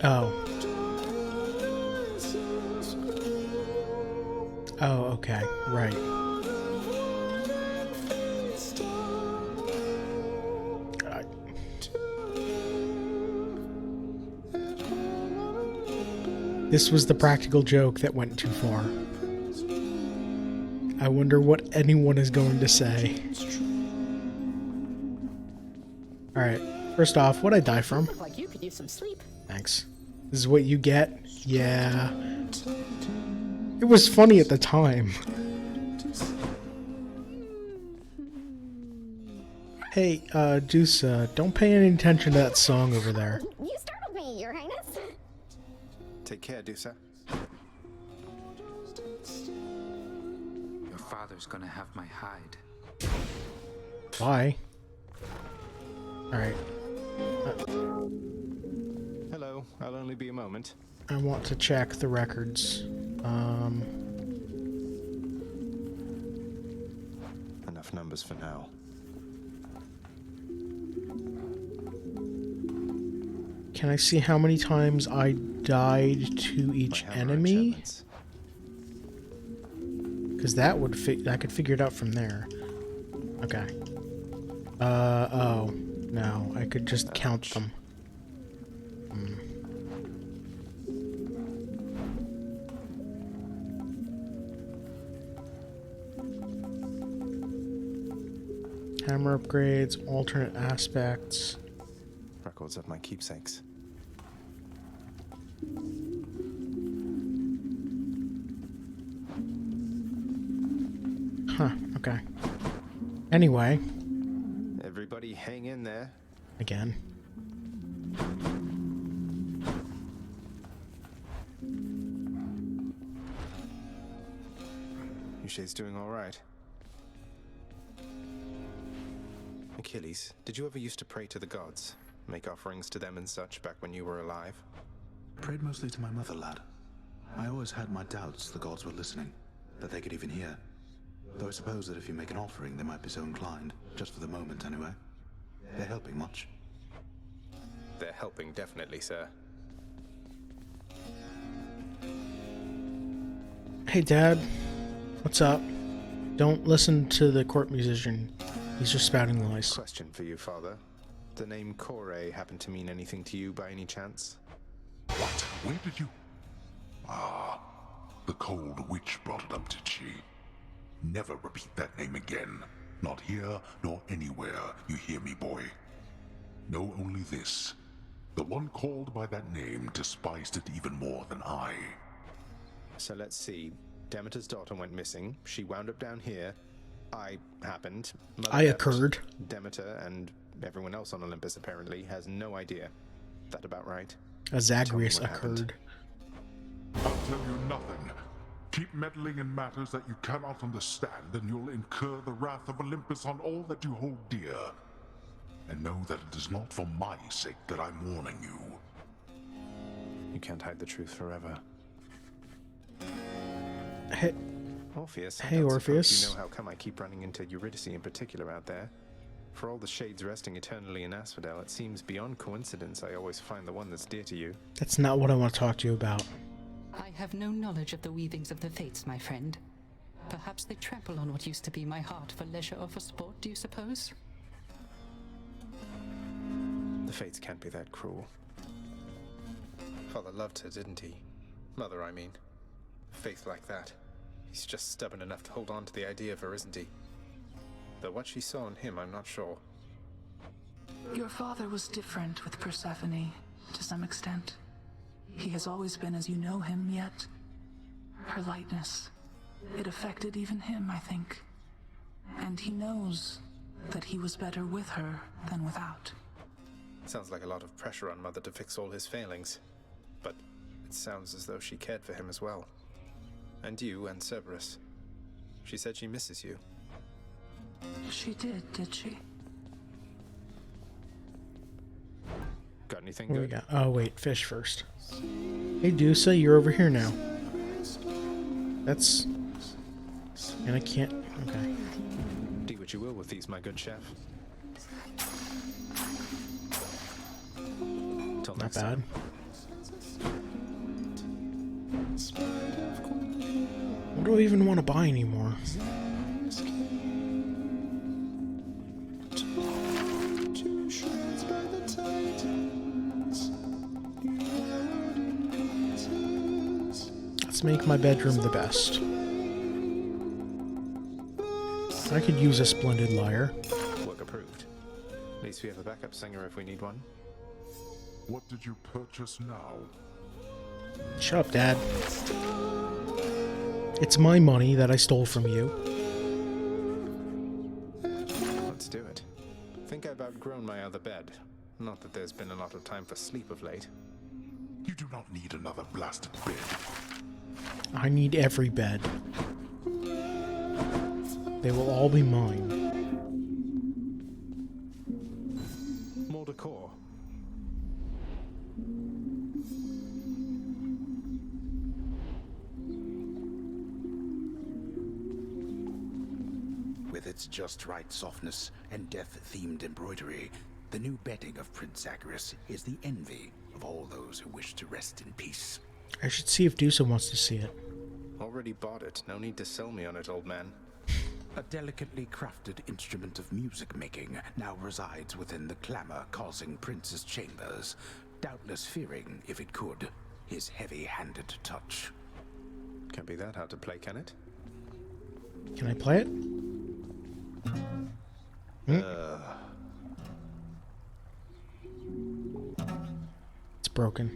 Oh. Oh, okay. Right. This was the practical joke that went too far. I wonder what anyone is going to say. Alright, first off, what'd I die from? Look like you could use some sleep. Thanks. This is what you get? Yeah. It was funny at the time. Hey, Deuce, don't pay any attention to that song over there. You startled me, Your Highness. Take care, Dusa. Your father's gonna have my hide. Bye. Alright. Hello, I'll only be a moment. I want to check the records. Enough numbers for now. Can I see how many times I died to each enemy? Because that would I could figure it out from there. Okay. Oh. No, I could just count them. Hammer upgrades, alternate aspects. Records of my keepsakes. Huh, okay. Anyway. Everybody hang in there. Again. Yushai's doing alright. Achilles, did you ever used to pray to the gods? Make offerings to them and such back when you were alive? Prayed mostly to my mother, lad. I always had my doubts the gods were listening, that they could even hear. Though I suppose that if you make an offering, they might be so inclined, just for the moment anyway. They're helping much. They're helping, definitely, sir. Hey, Dad. What's up? Don't listen to the court musician. He's just spouting lies. Question for you, Father. The name Kore happen to mean anything to you by any chance? What? Where did you... Ah, the cold witch brought it up, did she? Never repeat that name again. Not here, nor anywhere, you hear me, boy? Know only this. The one called by that name despised it even more than I. So let's see. Demeter's daughter went missing. She wound up down here. I happened. Mother I left. occurred. Demeter and everyone else on Olympus apparently has no idea. That about right? Zagreus occurred. I'll tell you nothing. Keep meddling in matters that you cannot understand, and you'll incur the wrath of Olympus on all that you hold dear. And know that it is not for my sake that I'm warning you. You can't hide the truth forever. Hey, Orpheus, I hey, don't Orpheus. suppose you know how come I keep running into Eurydice in particular out there? For all the shades resting eternally in Asphodel, it seems beyond coincidence I always find the one that's dear to you. That's not what I want to talk to you about. I have no knowledge of the weavings of the fates, my friend. Perhaps they trample on what used to be my heart for leisure or for sport, do you suppose? The fates can't be that cruel. Father loved her, didn't he? Mother, I mean. Faith like that. He's just stubborn enough to hold on to the idea of her, isn't he? Though what she saw in him, I'm not sure. Your father was different with Persephone, to some extent. He has always been as you know him, yet her lightness, it affected even him, I think. And he knows that he was better with her than without. Sounds like a lot of pressure on Mother to fix all his failings. But it sounds as though she cared for him as well. And you and Cerberus. She said she misses you. She did she? Got anything What do we good? got? Oh, wait, fish first. Hey, Dusa, you're over here now. That's... And I can't... Okay. Do what you will with these, my good chef. Till Not next bad. time. What do I even want to buy anymore? Let's make my bedroom the best. I could use a splendid lyre. Work approved. At least we have a backup singer if we need one. What did you purchase now? Shut up, Dad. It's my money that I stole from you. Let's do it. Think I've outgrown my other bed. Not that there's been a lot of time for sleep of late. You do not need another blasted bed. I need every bed. They will all be mine. More decor. With its just right softness and death-themed embroidery, the new bedding of Prince Zagreus is the envy of all those who wish to rest in peace. I should see if Dusa wants to see it. Already bought it. No need to sell me on it, old man. A delicately crafted instrument of music-making now resides within the clamor causing Prince's chambers, doubtless fearing, if it could, his heavy-handed touch. Can't be that hard to play, can it? Can I play it? It's broken.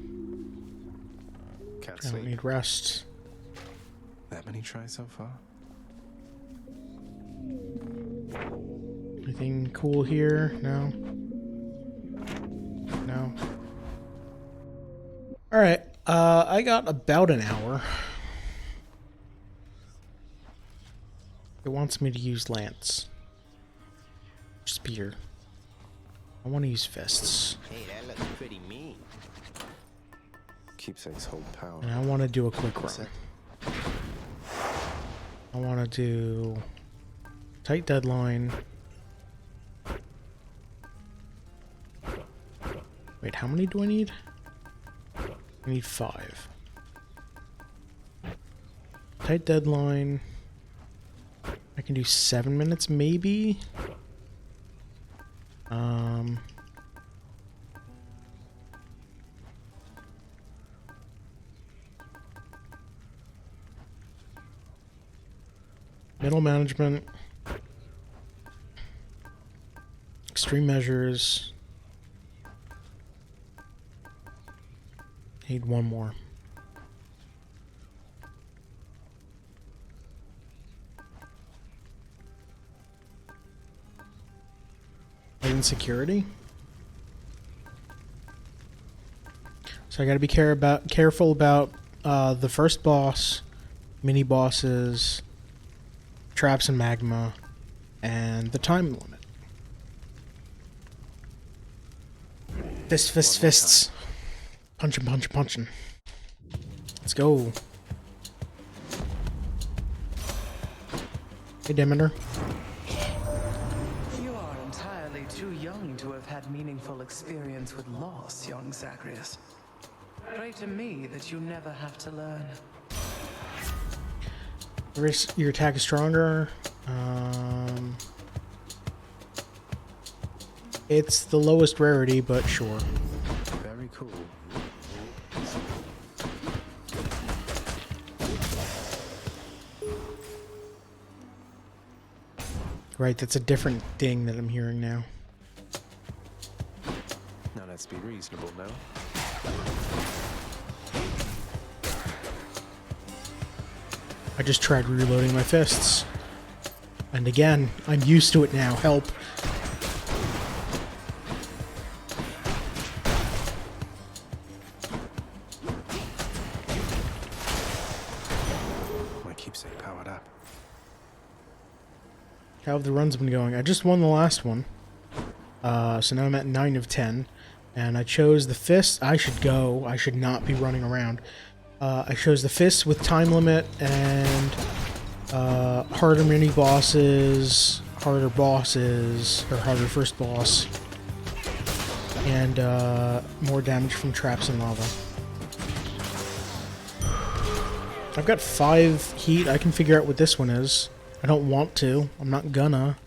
Can't I sleep. don't need rest. That many tries so far? Anything cool here? No. No. Alright, I got about an hour. It wants me to use lance. Spear. I want to use fists. Hey, that looks pretty mean. Keepsakes hold power. And I want to do a quick run. I want to do tight deadline. Wait, how many do I need? I need 5. Tight deadline. I can do 7 minutes, maybe. Middle management. Extreme measures. Need one more. Insecurity. So I gotta be careful about the first boss, mini bosses, traps and magma, and the time limit. Fists. Punching. Let's go. Hey, Demeter. You are entirely too young to have had meaningful experience with loss, young Zagreus. Pray to me that you never have to learn. Your attack is stronger. It's the lowest rarity, but sure. Very cool. Right, that's a different ding that I'm hearing now. Now let's be reasonable, no? I just tried reloading my fists. And again, I'm used to it now. Help. My keepsake powered up. How have the runs been going? I just won the last one. So now I'm at 9 of 10. And I chose the fist. I should go. I should not be running around. I chose the fist with time limit and harder mini bosses, harder bosses, or harder first boss, and more damage from traps and lava. I've got 5 heat. I can figure out what this one is. I don't want to. I'm not gonna.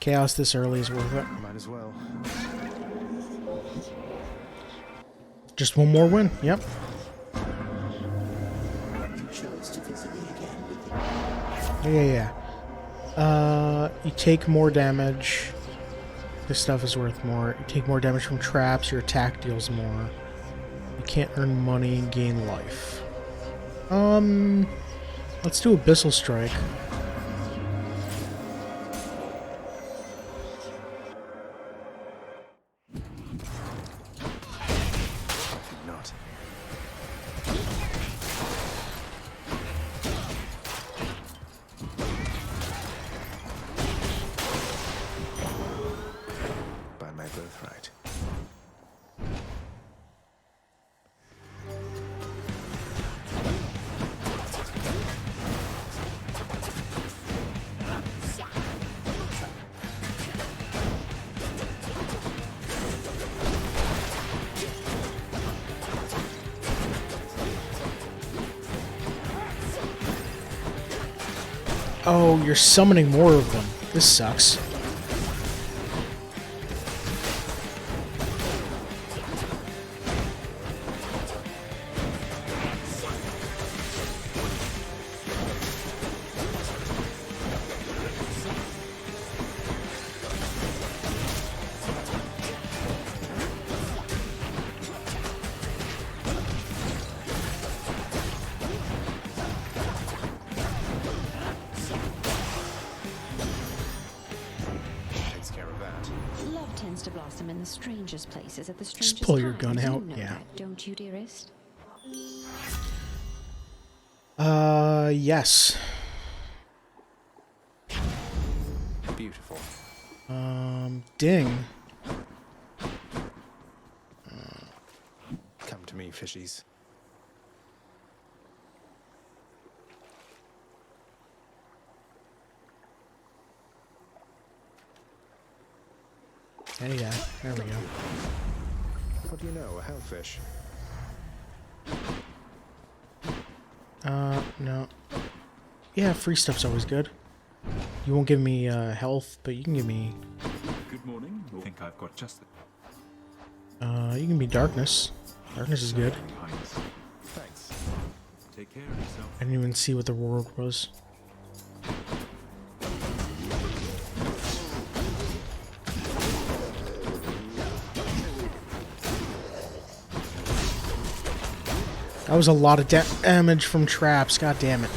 Chaos this early is worth it. Might as well. Just one more win. Yep. You chose to visit me again with Yeah. You take more damage. This stuff is worth more. You take more damage from traps. Your attack deals more. You can't earn money and gain life. Let's do Abyssal Strike. Not. By my birthright. Oh, you're summoning more of them. This sucks. Love tends to blossom in the strangest places at the strangest Just pull your gun times. You out, know yeah. that, don't you, dearest? Yes. Beautiful. Ding. Come to me, fishies. Yeah, there we go. What do you know, a hellfish? No. Yeah, free stuff's always good. You won't give me, health, but you can give me... Good morning. I think I've got just the... you can give me darkness. Darkness is good. Thanks. Take care of yourself. I didn't even see what the reward was. That was a lot of damage from traps. God damn it.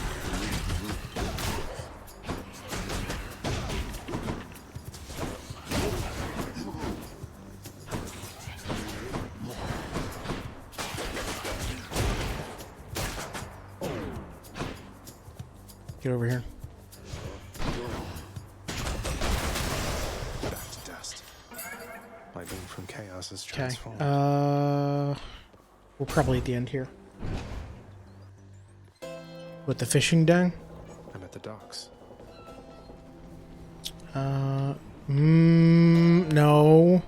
Get over here. Back to dust. My being from chaos has Okay. transformed. We're probably at the end here. With the fishing dang? I'm at the docks. No.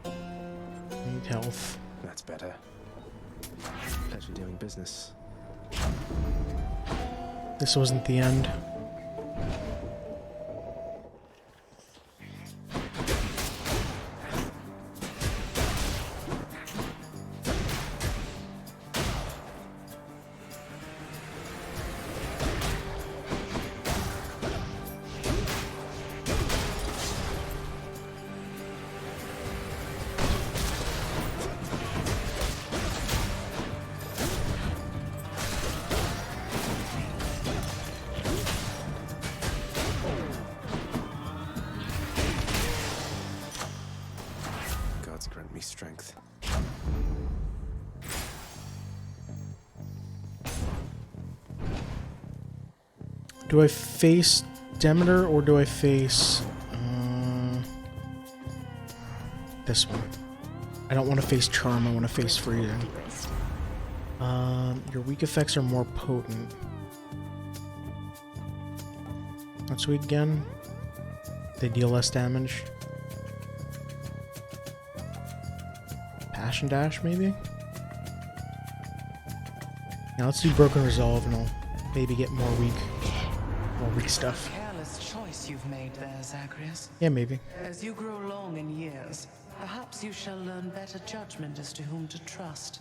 Need health. That's better. Pleasure doing business. This wasn't the end. Gods grant me strength. Do I face Demeter or do I face this one? I don't want to face Charm, I want to face Freezing. Your weak effects are more potent. That's weak again. They deal less damage. Passion Dash, maybe? Now let's do Broken Resolve and I'll maybe get more weak stuff. Careless choice, progress you've made there, Zagreus. Yeah, maybe. As you grow long in years, perhaps you shall learn better judgment as to whom to trust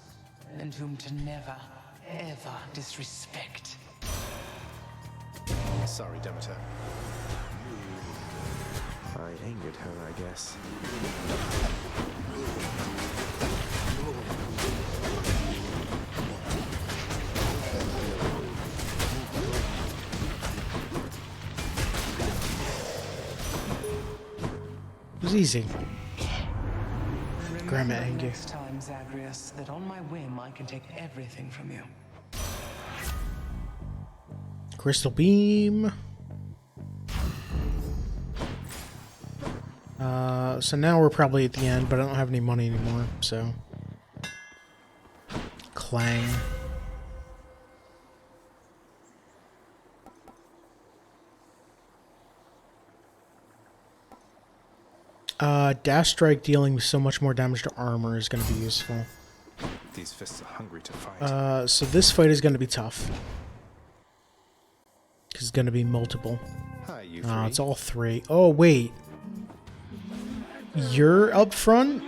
and whom to never, ever disrespect. Sorry, Demeter. I angered her, I guess. It was easy. Grandma Remember Angie. next time, Zagreus, that on my whim I can take everything from you. Crystal beam. So now we're probably at the end, but I don't have any money anymore, so. Clang. Dash Strike dealing so much more damage to armor is going to be useful. These fists are hungry to fight. So this fight is going to be tough. Because it's going to be multiple. Hi, you It's all three. Oh, wait. You're up front?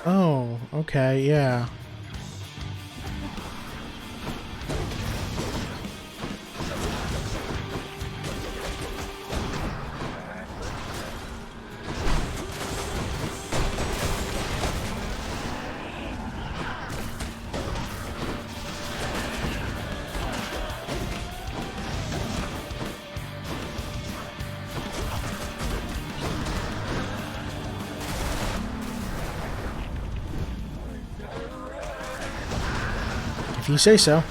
Oh, okay, yeah. If you say so.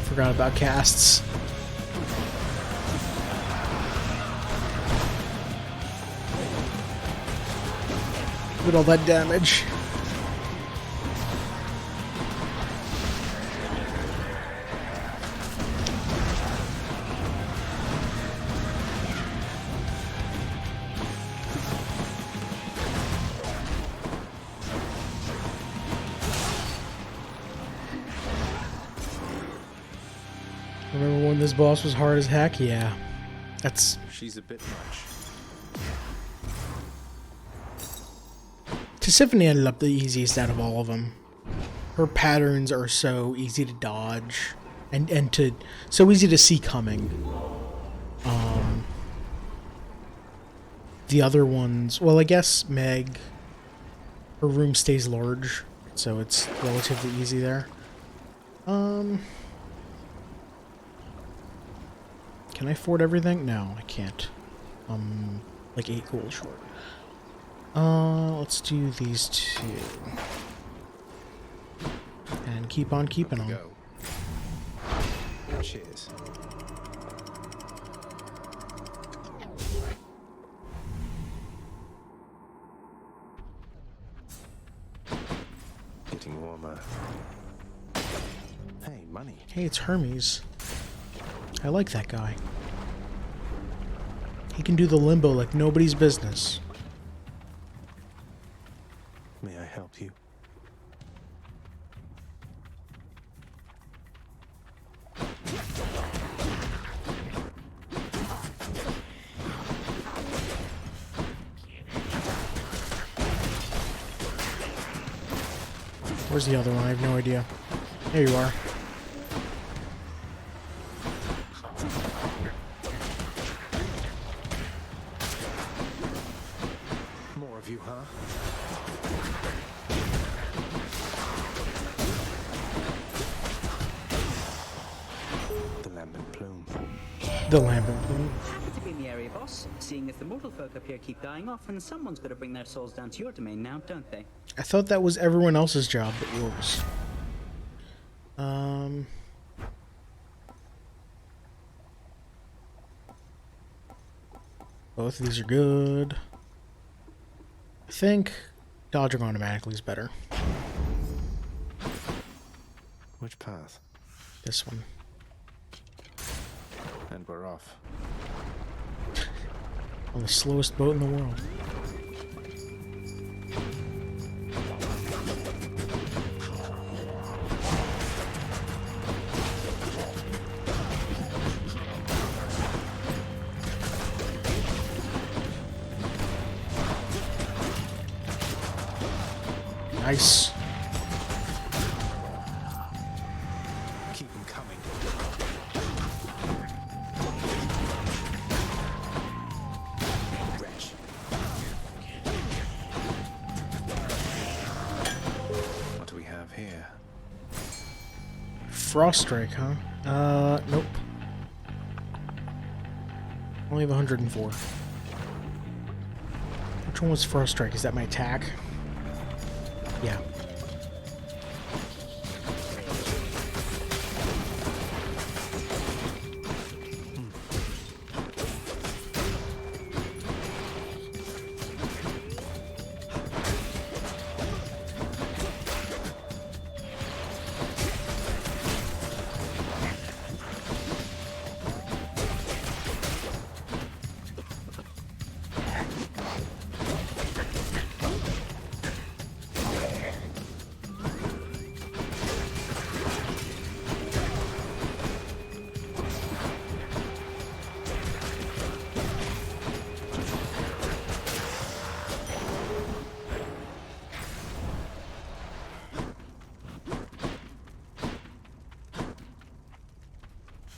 Forgot about casts. Look at all that damage. Remember when this boss was hard as heck? Yeah. That's... She's a bit much. Tisiphone ended up the easiest out of all of them. Her patterns are so easy to dodge and to so easy to see coming. The other ones, well, I guess Meg, her room stays large, so it's relatively easy there. Can I afford everything? No, I can't. Like 8 gold short. Let's do these two. And keep on keeping on. Cheers. Getting warmer. Hey, money. Hey, it's Hermes. I like that guy. He can do the limbo like nobody's business. May I help you? Where's the other one? I have no idea. There you are. More of you, huh? The lambent plume. The lambent plume. Happy to be in the area, boss. Seeing as the mortal folk up here keep dying off, and someone's got to bring their souls down to your domain now, don't they? I thought that was everyone else's job but yours. Both of these are good. I think dodging automatically is better. Which path? This one. And we're off. On the slowest boat in the world. Nice. Keep them coming. Wretch. What do we have here? Frost Strike, huh? Nope. Only have 104. Which one was Frost Strike? Is that my attack? Yeah.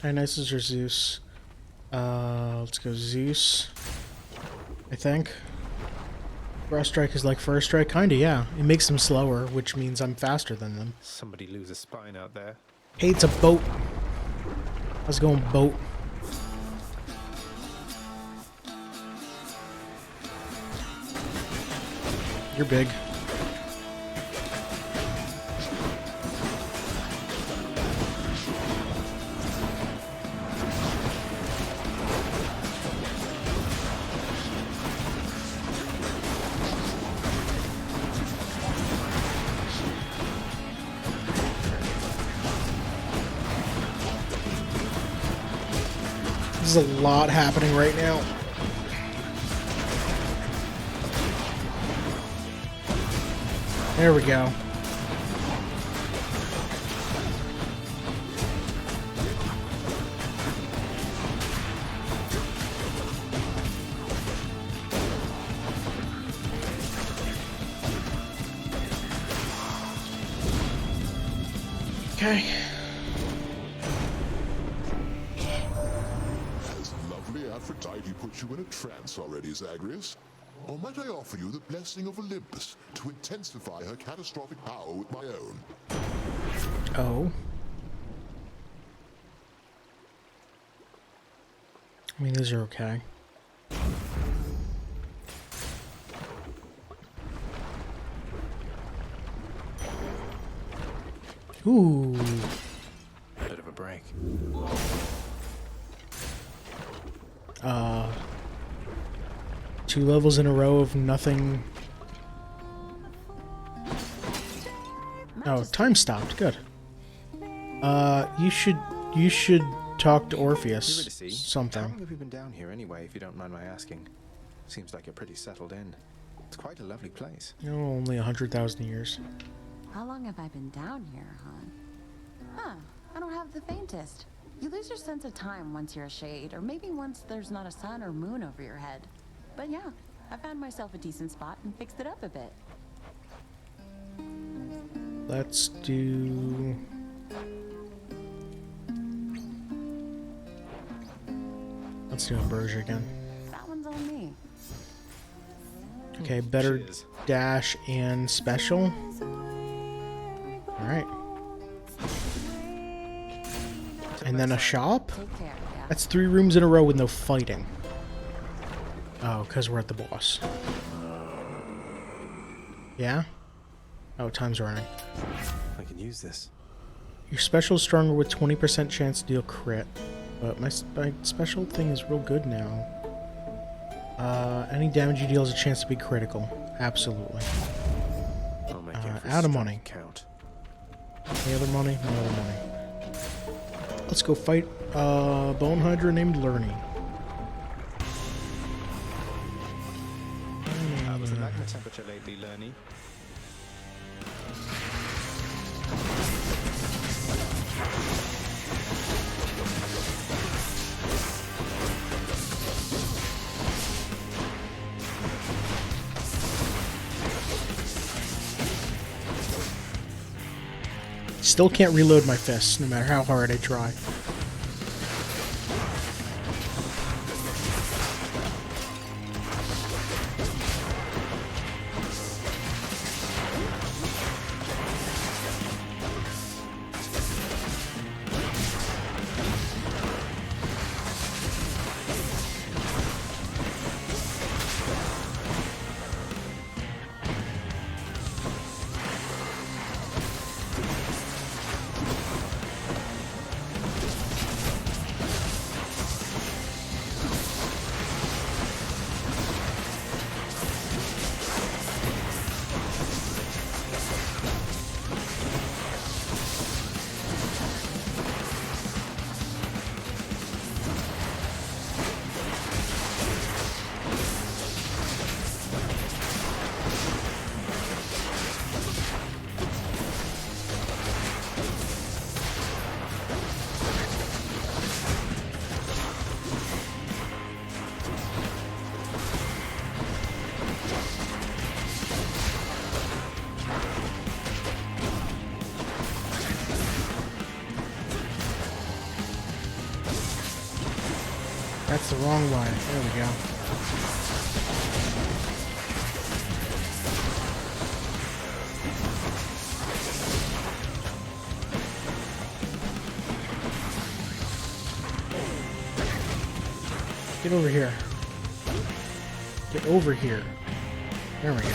Dionysus or Zeus? Let's go Zeus. I think. Frost Strike is like First Strike? Kinda, yeah. It makes them slower, which means I'm faster than them. Somebody lose a spine out there. Hey, it's a boat. How's it going, boat? You're big. There's a lot happening right now. There we go. Okay. Has lovely Aphrodite put you in a trance already, Zagreus? Or might I offer you the blessing of Olympus to intensify her catastrophic power with my own? Oh. I mean, these are okay. Ooh. Bit of a break. 2 levels in a row of nothing. Oh, time stopped. Good. You should talk to Orpheus. How Something. long have you been down here anyway, if you don't mind my asking? Seems like you're pretty settled in. It's quite a lovely place. No, only 100,000 years. How long have I been down here, hon? Huh, I don't have the faintest. You lose your sense of time once you're a shade, or maybe once there's not a sun or moon over your head. But yeah, I found myself a decent spot and fixed it up a bit. Let's do... Let's do Ambrosia again. That one's on me. Okay, better Cheers. dash and special. Alright. And then a shop? Take care, yeah. That's 3 rooms in a row with no fighting. Oh, because we're at the boss. Yeah? Oh, time's running. I can use this. Your special is stronger with 20% chance to deal crit. But my special thing is real good now. Any damage you deal has a chance to be critical. Absolutely. I'll make it Out of money. count. Any other money? No other money. Let's go fight a bone hydra named Lerny. How was the magma temperature lately, Lerny? Still can't reload my fists, no matter how hard I try. That's the wrong one. There we go. Get over here. Get over here. There we go.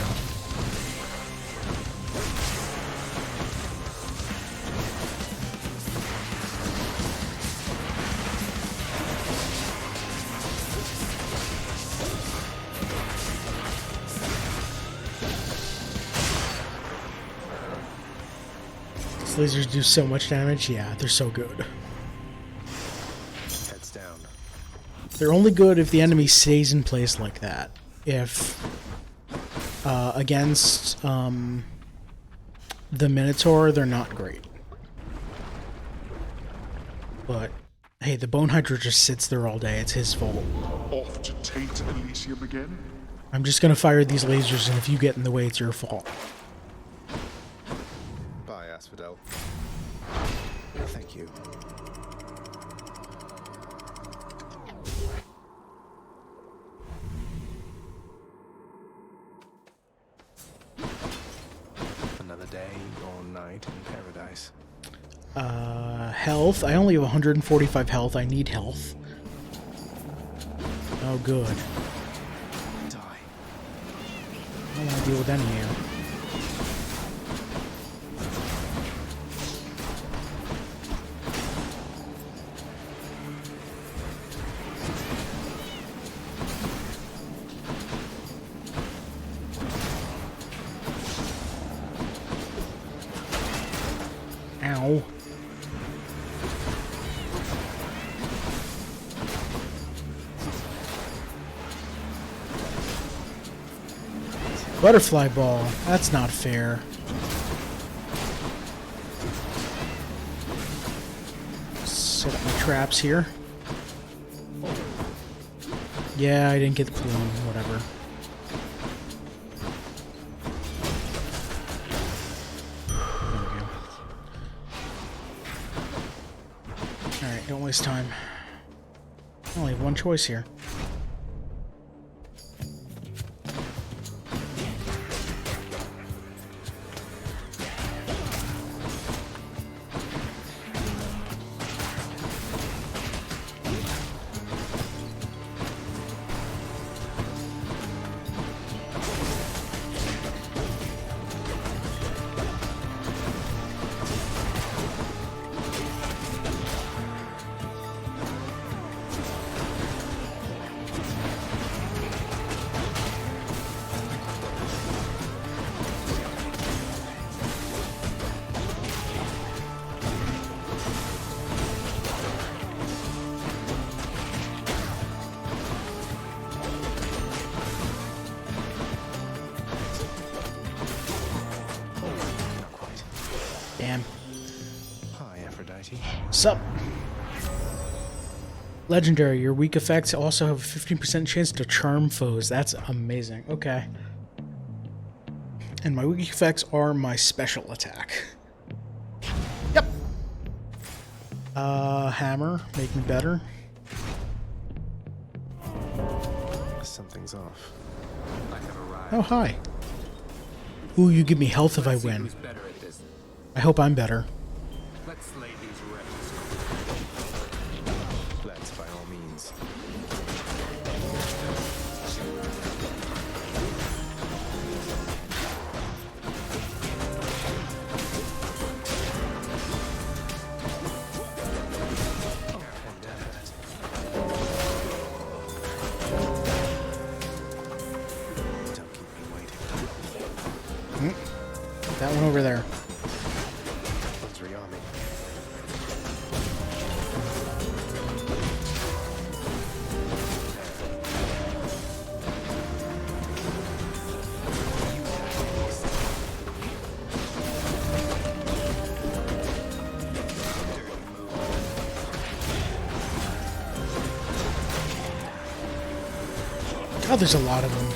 Lasers do so much damage. Yeah, they're so good. Heads down. They're only good if the enemy stays in place like that. If against the Minotaur, they're not great. But hey, the Bone Hydra just sits there all day. It's his fault. Off to taint Elysium again? I'm just gonna fire these lasers, and if you get in the way, it's your fault. Bye, Asphodel. Thank you. Another day or night in paradise. Health. I only have 145 health. I need health. Oh, good. Die. I don't want to deal with any of you. Ow. Butterfly ball. That's not fair. Set up my traps here. Yeah, I didn't get the plume. Whatever. Alright, don't waste time. I only have one choice here. mighty. Sup? Legendary. Your weak effects also have a 15% chance to charm foes. That's amazing. Okay. And my weak effects are my special attack. Yep. Hammer. Make me better. Something's off. Oh, hi. Ooh, you give me health if I win. I hope I'm better. Let's lay these wrecks. Let's, by all means. That one over there. Let's rearm me. God, there's a lot of them.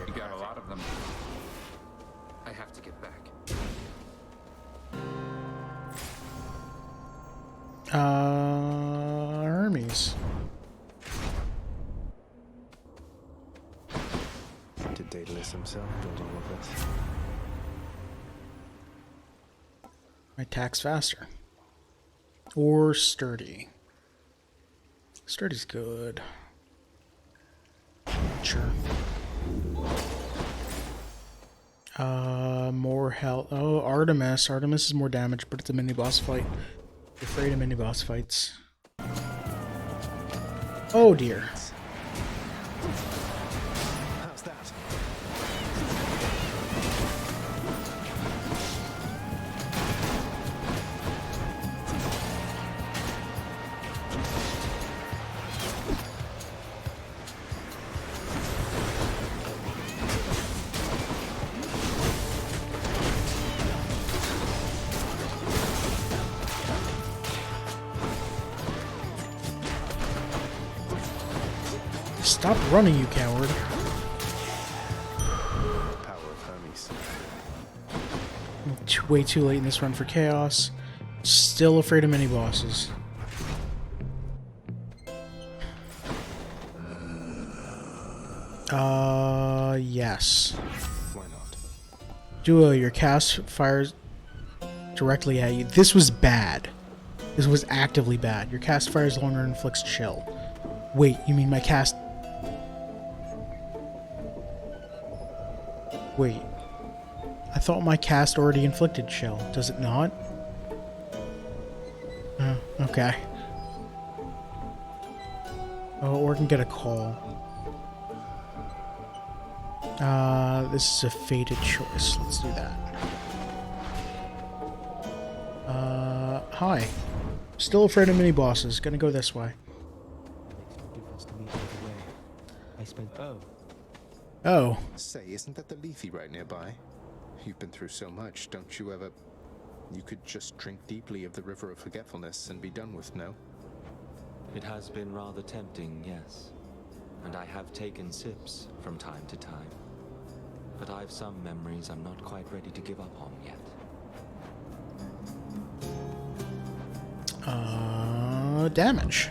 You got a lot of them. I have to get back. Hermes. Did Daedalus himself build all of this? My attack's faster. Or sturdy. Sturdy's good. Sure. More health. Oh, Artemis. Artemis is more damage, but it's a mini boss fight. You're afraid of mini boss fights. Oh dear. How's that? Stop running, you coward. Power of Hermes. Way too late in this run for chaos. Still afraid of mini bosses. Yes. Why not? Duo, your cast fires directly at you. This was bad. This was actively bad. Your cast fires longer and inflicts chill. Wait, you mean my cast... Wait. I thought my cast already inflicted chill. Does it not? Oh, okay. Oh, or I can get a call. This is a fated choice. Let's do that. Hi. Still afraid of mini bosses. Gonna go this way. Oh. Say, isn't that the Lethe right nearby? You've been through so much, don't you ever... You could just drink deeply of the river of forgetfulness and be done with, no? It has been rather tempting, yes. And I have taken sips from time to time. But I've some memories I'm not quite ready to give up on yet. Damage.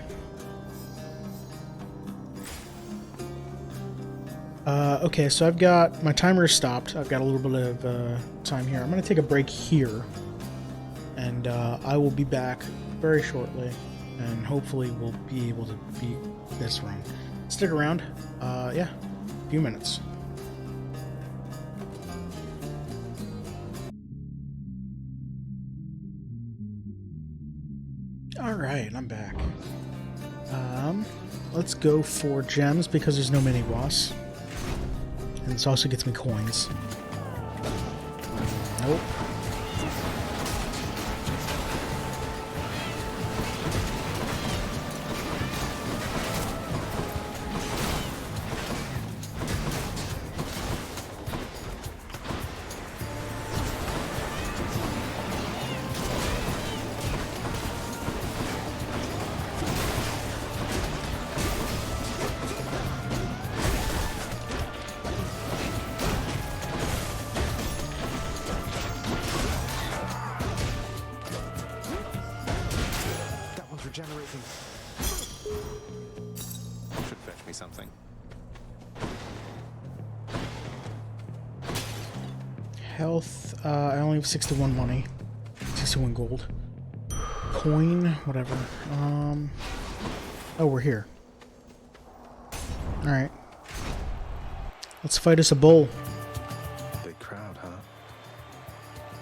Okay, so I've got... My timer is stopped. I've got a little bit of time here. I'm going to take a break here. And I will be back very shortly. And hopefully we'll be able to beat this run. Stick around. Yeah, a few minutes. Alright, I'm back. Let's go for gems because there's no mini boss. And this also gets me coins. Nope. Regenerating. Should fetch me something. Health, I only have 61 money. 61 gold. Coin, whatever. Oh, we're here. Alright. Let's fight us a bull. Big crowd, huh?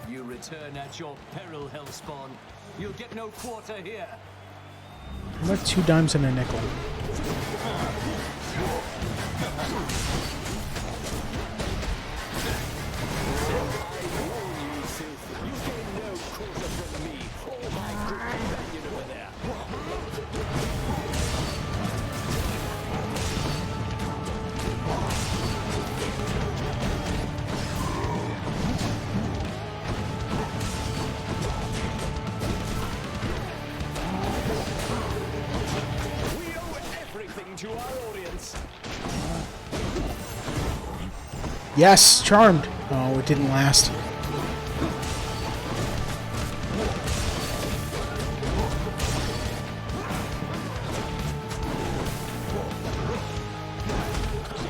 You return at your peril, Hellspawn. You'll get no quarter here. How about 2 dimes and a nickel? To our audience. Yes, charmed. Oh, it didn't last. I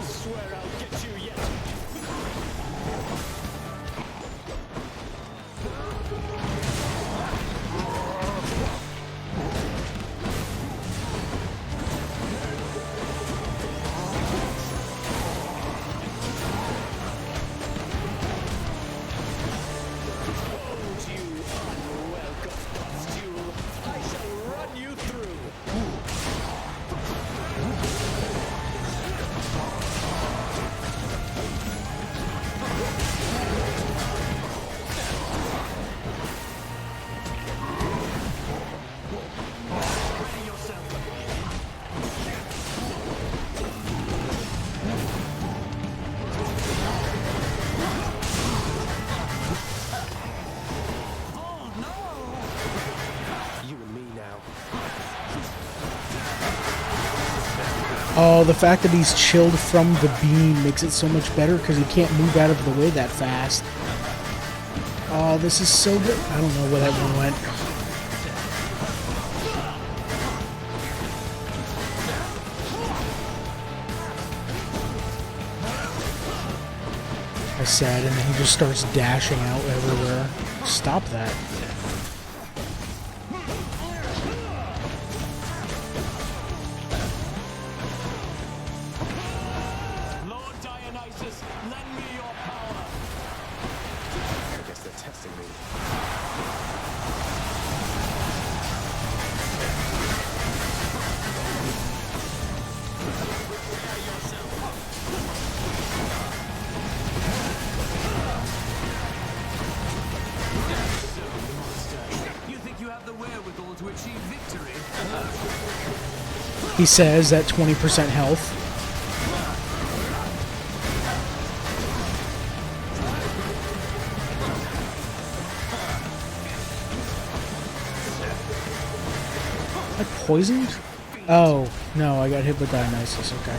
swear I'll get you yet. Oh, the fact that he's chilled from the beam makes it so much better because he can't move out of the way that fast. Oh, this is so good. I don't know where that one went. I said, and then he just starts dashing out everywhere. Stop that. He says at 20% health. Am I poisoned? Oh, no, I got hit with Dionysus, okay.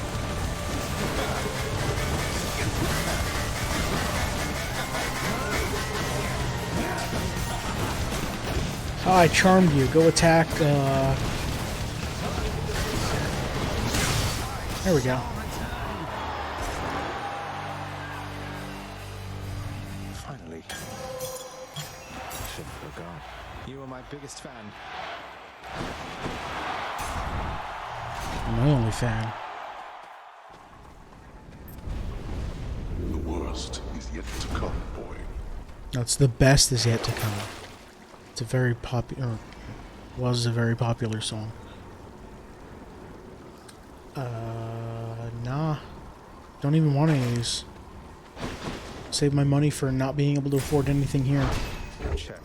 Oh, I charmed you. Go attack, There we go. Finally. Should have forgot. You are my biggest fan. My only fan. The worst is yet to come, boy. That's the best is yet to come. It's a very popular. Was a very popular song. Nah. Don't even want any of these. Save my money for not being able to afford anything here. Check.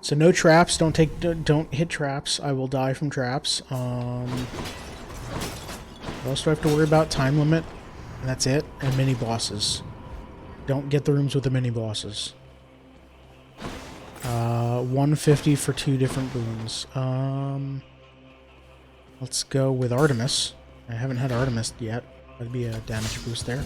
So no traps. Don't hit traps. I will die from traps. What else do I have to worry about? Time limit. And that's it. And mini bosses. Don't get the rooms with the mini bosses. 150 for 2 different boons. Let's go with Artemis. I haven't had Artemis yet. That'd be a damage boost there.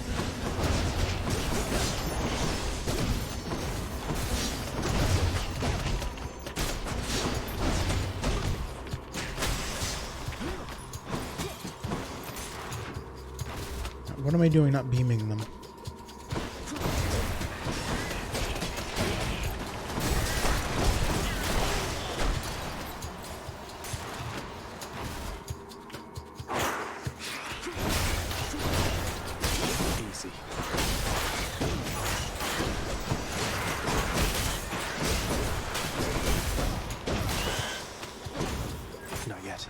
What am I doing not beaming them? Easy. Not yet.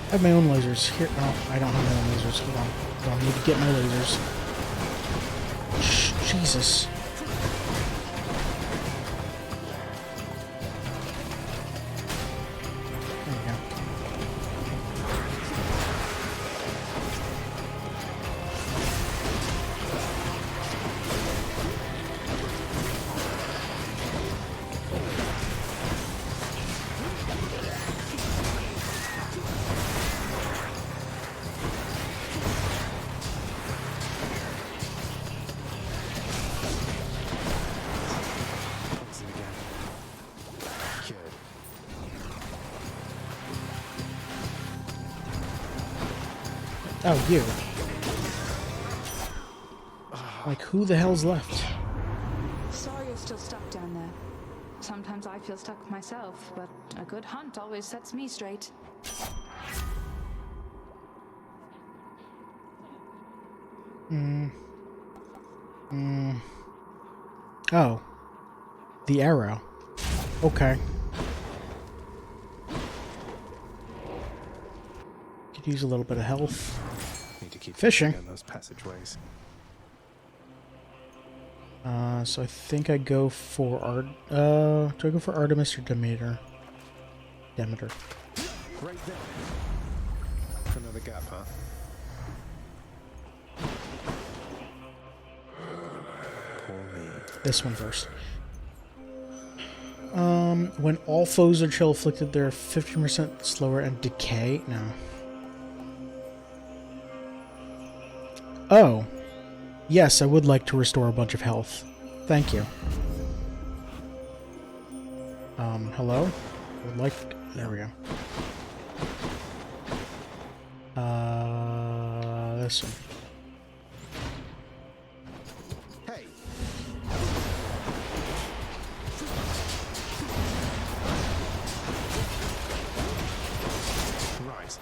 I have my own lasers. Here, oh, I don't have my own lasers. Hold on. Don't need to get my lasers. Shh, Jesus. There we go. Oh, you. Like, who the hell's left? Sorry you're still stuck down there. Sometimes I feel stuck myself, but a good hunt always sets me straight. Oh. The arrow. Okay. Could use a little bit of health. Need to keep Fishing. in those passageways. So I think I go for do I go for Artemis or Demeter? Demeter. Right there. Another gap, huh? Poor me. This one first. When all foes are chill afflicted, they're 15% slower and decay. No. Oh. Yes, I would like to restore a bunch of health. Thank you. Hello? I would like... There we go. This one. Hey. Right.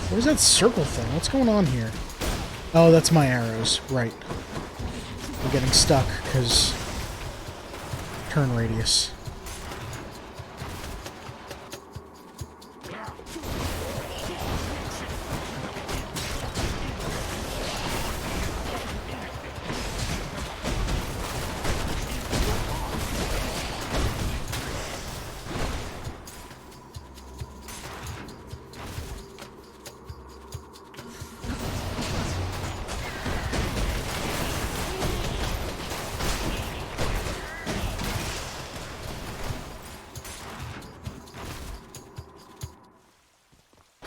Where's that circle thing? What's going on here? Oh, that's my arrows. Right. I'm getting stuck because turn radius.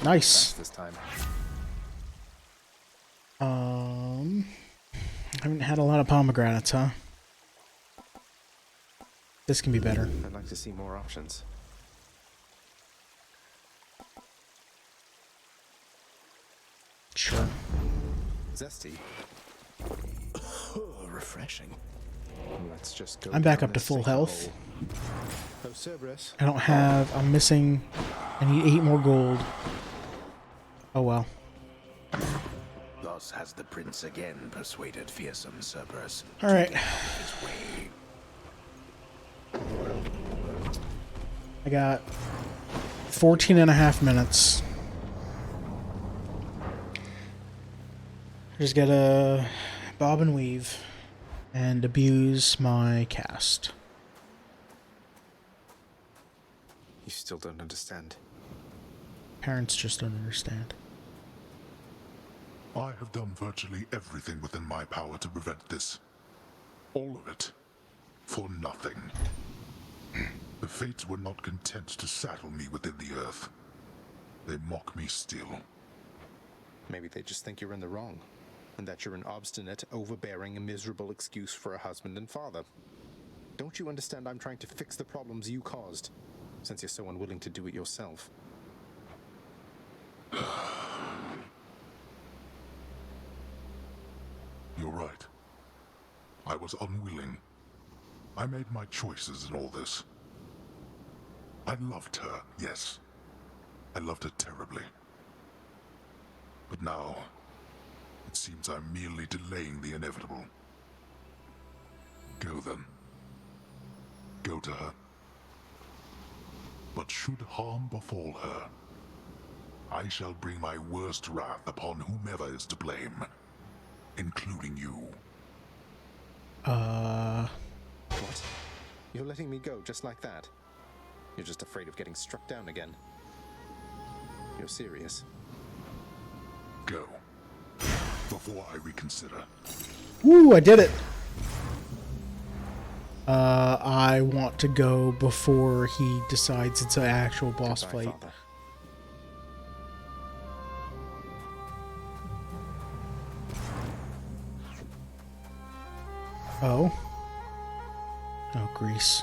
Nice. This time. Haven't had a lot of pomegranates, huh? This can be better. I'd like to see more options. Sure. Zesty. Refreshing. Let's just go. I'm back down up to this full single health. hole. Oh, Cerberus. I don't have... I'm missing... I need 8 more gold. Oh well. Thus has the prince again persuaded fearsome Cerberus. Alright. I got 14 and a half minutes. I just gotta bob and weave and abuse my cast. You still don't understand. Parents just don't understand. I have done virtually everything within my power to prevent this. All of it. For nothing. The Fates were not content to saddle me within the earth. They mock me still. Maybe they just think you're in the wrong, and that you're an obstinate, overbearing, and miserable excuse for a husband and father. Don't you understand I'm trying to fix the problems you caused, since you're so unwilling to do it yourself? You're right. I was unwilling. I made my choices in all this. I loved her, yes. I loved her terribly. But now, it seems I'm merely delaying the inevitable. Go then. Go to her. But should harm befall her, I shall bring my worst wrath upon whomever is to blame, including you. What? You're letting me go just like that? You're just afraid of getting struck down again. You're serious. Go. Before I reconsider. Woo, I did it! I want to go before he decides it's an actual boss fight. Father. Oh. Oh, Grease.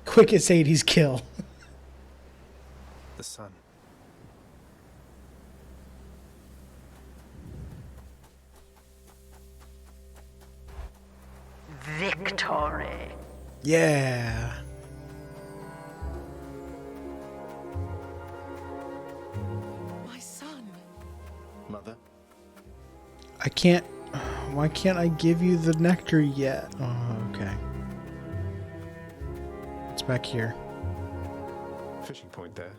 Quickest 80s kill. The sun. Victory. Yeah. My son. Mother? I can't... Why can't I give you the nectar yet? Oh, okay. It's back here. Fishing point there.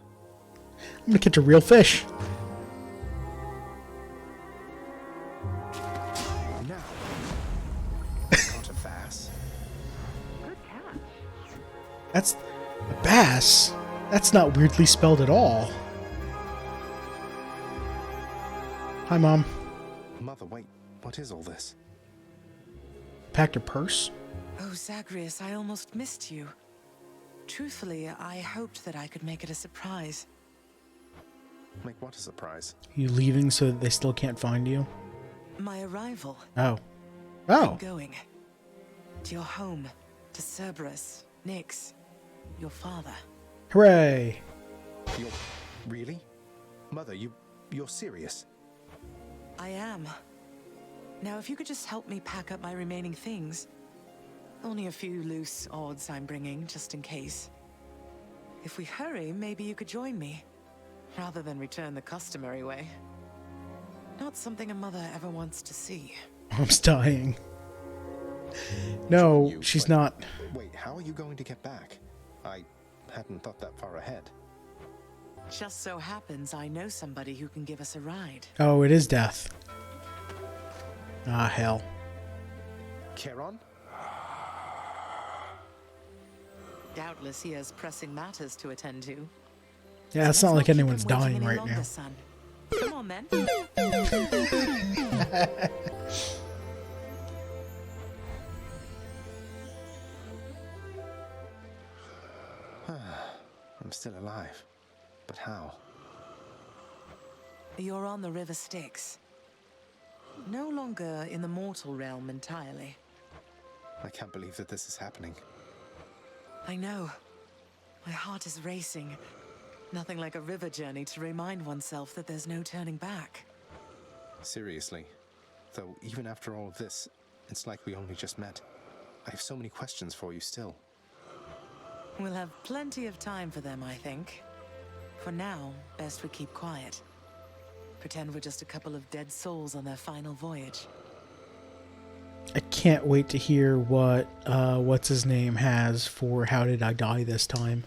I'm gonna catch a real fish. Now. Caught a bass. Good catch. That's a bass. That's not weirdly spelled at all. Hi, Mom. Mother, wait. What is all this? Packed your purse? Oh, Zagreus, I almost missed you. Truthfully, I hoped that I could make it a surprise. Make what a surprise? You leaving so that they still can't find you? My arrival. Oh. I'm Oh. going. To your home. To Cerberus. Nyx. Your father. Hooray. You're... Really? Mother, you're serious? I am. Now, if you could just help me pack up my remaining things. Only a few loose odds I'm bringing, just in case. If we hurry, maybe you could join me. Rather than return the customary way. Not something a mother ever wants to see. Mom's dying. No, she's not. Wait, how are you going to get back? I hadn't thought that far ahead. Just so happens I know somebody who can give us a ride. Oh, it is death. Ah, hell. Charon? Doubtless he has pressing matters to attend to. Yeah, it's not like anyone's dying right now. Son. Come on, then. I'm still alive. But how? You're on the River Styx. No longer in the mortal realm entirely. I can't believe that this is happening. I know. My heart is racing. Nothing like a river journey to remind oneself that there's no turning back. Seriously. Though, even after all of this, it's like we only just met. I have so many questions for you still. We'll have plenty of time for them, I think. For now, best we keep quiet. Pretend we're just a couple of dead souls on their final voyage. I can't wait to hear what what's his name has for How Did I Die This Time.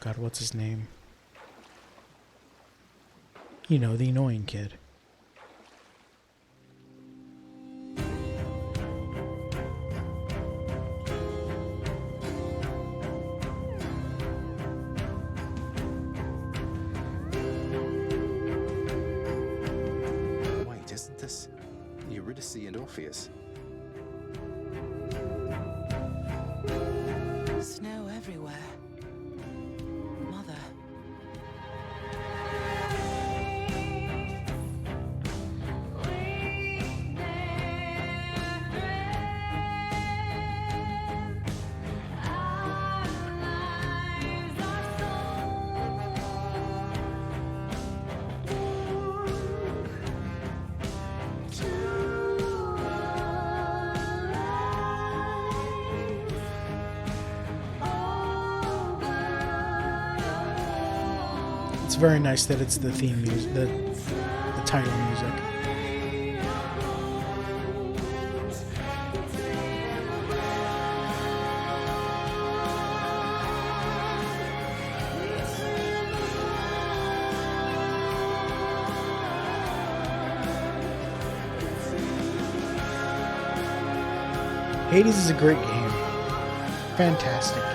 God, what's his name? You know, the annoying kid. Wait, isn't this Eurydice and Orpheus? Snow everywhere. Mother. It's very nice that it's the theme music, the title music. Hades is a great game. Fantastic game.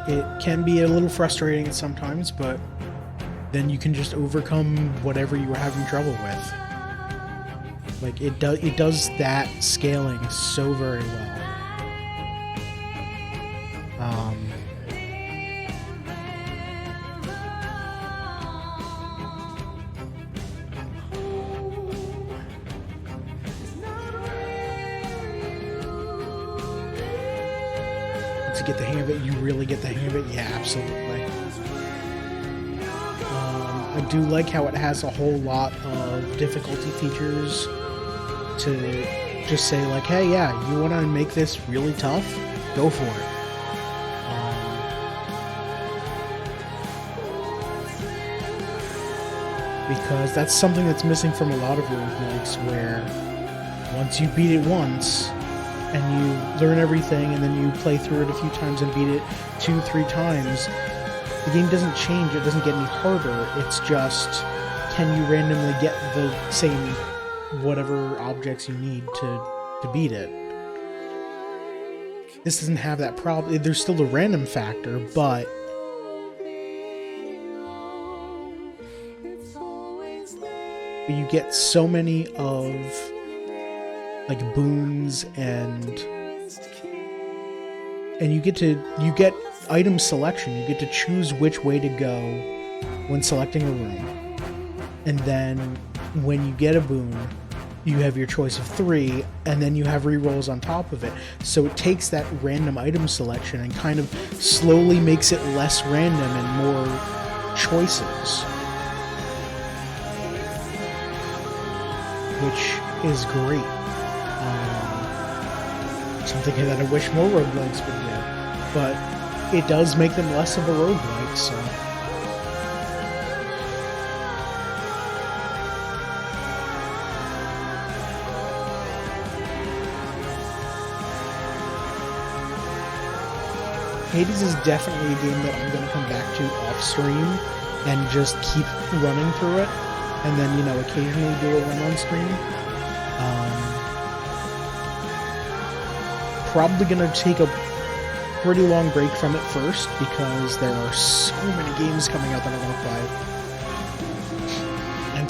It can be a little frustrating at sometimes, but then you can just overcome whatever you were having trouble with. Like, it does that scaling so very well. To get the hang of it, you really get the hang of it? Yeah, absolutely. I do like how it has a whole lot of difficulty features to just say like, hey, yeah, you want to make this really tough? Go for it. Because that's something that's missing from a lot of roguelikes, where once you beat it once, and you learn everything, and then you play through it a few times and beat it 2-3 times, the game doesn't change, it doesn't get any harder, it's just, can you randomly get the same whatever objects you need to beat it? This doesn't have that problem. There's still a random factor, but you get so many of like boons and you get item selection. You get to choose which way to go when selecting a room, and then when you get a boon, you have your choice of 3, and then you have rerolls on top of it. So it takes that random item selection and kind of slowly makes it less random and more choices, which is great. Something that I wish more roguelikes would do, but it does make them less of a roguelike, so. Hades is definitely a game that I'm going to come back to off stream and just keep running through it, and then, you know, occasionally do a run on stream. Probably going to take a pretty long break from it first, because there are so many games coming out that I want to play.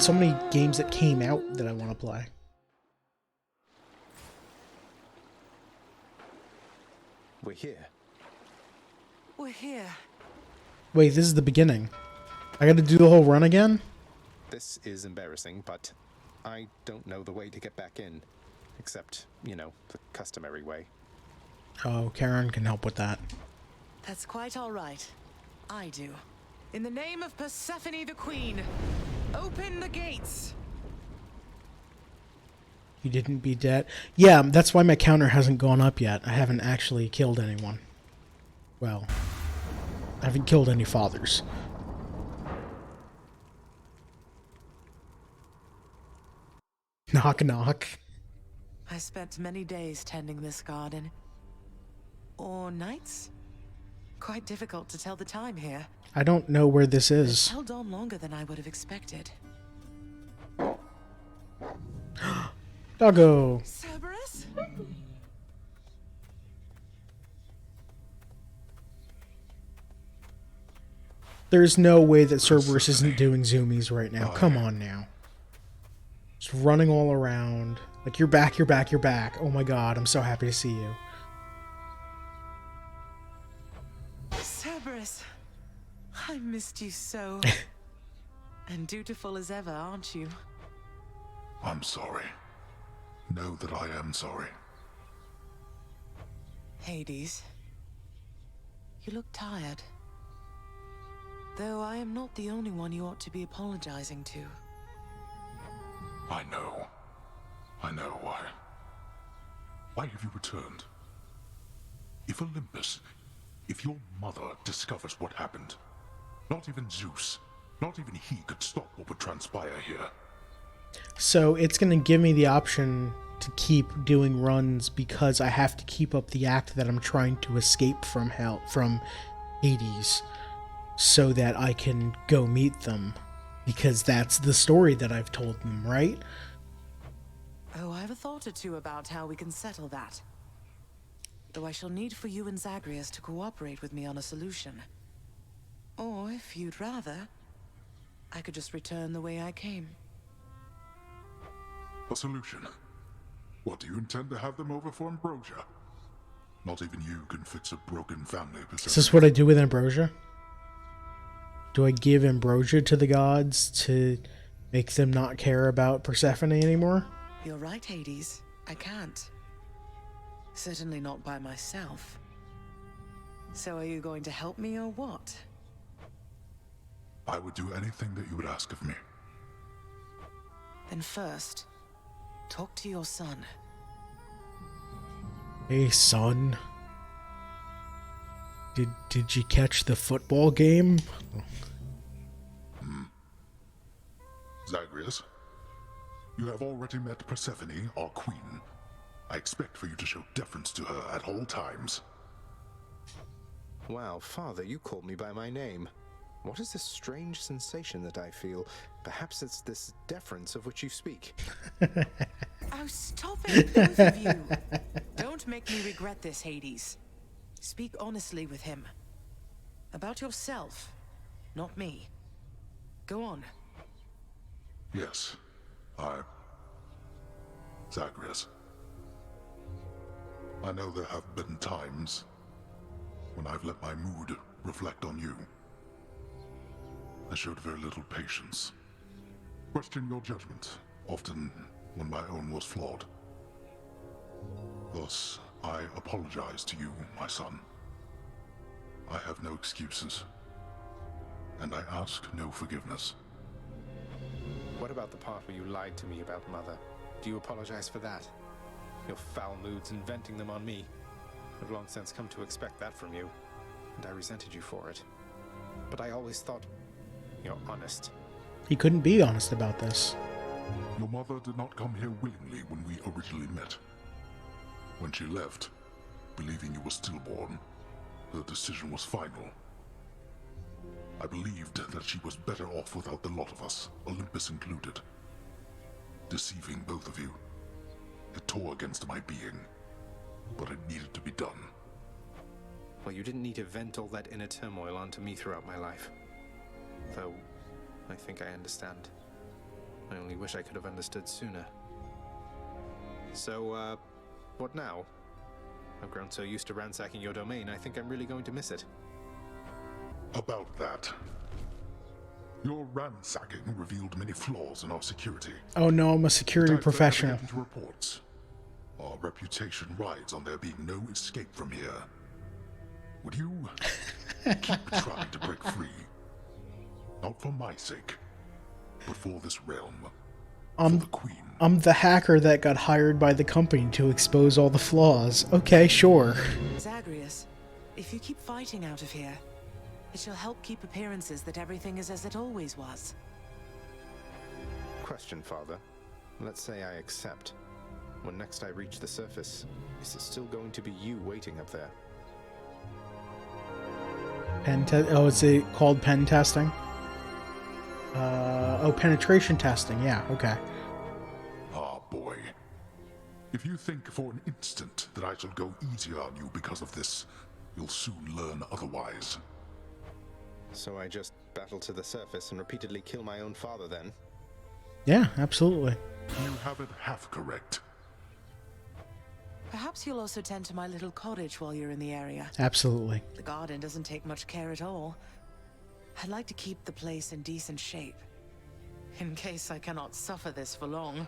so many games that came out that I want to play. We're here. We're here. Wait, this is the beginning. I gotta do the whole run again? This is embarrassing, but I don't know the way to get back in. Except, you know, the customary way. Oh, Karen can help with that. That's quite all right. I do. In the name of Persephone the Queen, open the gates! You didn't beat that? Yeah, that's why my counter hasn't gone up yet. I haven't actually killed anyone. Well, I haven't killed any fathers. Knock, knock. I spent many days tending this garden. Or nights? Quite difficult to tell the time here. I don't know where this It's is. held on longer than I would have expected. Doggo. Cerberus? There's no way that Cerberus isn't doing zoomies right now. Come on now. Just running all around. Like, you're back, you're back, you're back. Oh my god, I'm so happy to see you. Cerberus, I missed you so. And dutiful as ever, aren't you? I'm sorry. Know that I am sorry. Hades, you look tired. Though I am not the only one you ought to be apologizing to. I know. I know why. Why have you returned? If Olympus, if your mother discovers what happened, not even Zeus, not even he could stop what would transpire here. So it's going to give me the option to keep doing runs because I have to keep up the act that I'm trying to escape from Hades, so that I can go meet them, because that's the story that I've told them, right? Oh, I have a thought or two about how we can settle that. Though I shall need for you and Zagreus to cooperate with me on a solution. Or, if you'd rather, I could just return the way I came. A solution? What, do you intend to have them over for ambrosia? Not even you can fix a broken family. Is this what I do with ambrosia? Do I give ambrosia to the gods to make them not care about Persephone anymore? You're right, Hades. I can't. Certainly not by myself. So are you going to help me or what? I would do anything that you would ask of me. Then first, talk to your son. Hey, son. Did you catch the football game? Zagreus, you have already met Persephone, our queen. I expect for you to show deference to her at all times. Wow, Father, you called me by my name. What is this strange sensation that I feel? Perhaps it's this deference of which you speak. Oh, stop it, both of you! Don't make me regret this, Hades. Speak honestly with him. About yourself, not me. Go on. Yes, Zagreus. I know there have been times when I've let my mood reflect on you. I showed very little patience. Questioned your judgment, often when my own was flawed. Thus, I apologize to you, my son. I have no excuses, and I ask no forgiveness. What about the part where you lied to me about Mother? Do you apologize for that? Your foul moods and venting them on me. I've long since come to expect that from you, and I resented you for it. But I always thought you're honest. He couldn't be honest about this. Your mother did not come here willingly when we originally met. When she left, believing you were stillborn, her decision was final. I believed that she was better off without the lot of us, Olympus included. Deceiving both of you. It tore against my being, but it needed to be done. Well, you didn't need to vent all that inner turmoil onto me throughout my life. Though, I think I understand. I only wish I could have understood sooner. So, what now? I've grown so used to ransacking your domain, I think I'm really going to miss it. About that. Your ransacking revealed many flaws in our security. Oh no, I'm a security professional. Into reports. Our reputation rides on there being no escape from here. Would you keep trying to break free? Not for my sake, but for this realm. For the Queen. I'm the hacker that got hired by the company to expose all the flaws. Okay, sure. Zagreus, if you keep fighting out of here, it shall help keep appearances that everything is as it always was. Question, Father. Let's say I accept. When next I reach the surface, is it still going to be you waiting up there? Oh, is it called pen testing? Oh, penetration testing. Yeah, okay. Ah, boy. If you think for an instant that I shall go easier on you because of this, you'll soon learn otherwise. So I just battle to the surface and repeatedly kill my own father then? Yeah, absolutely. You have it half correct. Perhaps you'll also tend to my little cottage while you're in the area. Absolutely. The garden doesn't take much care at all. I'd like to keep the place in decent shape, in case I cannot suffer this for long.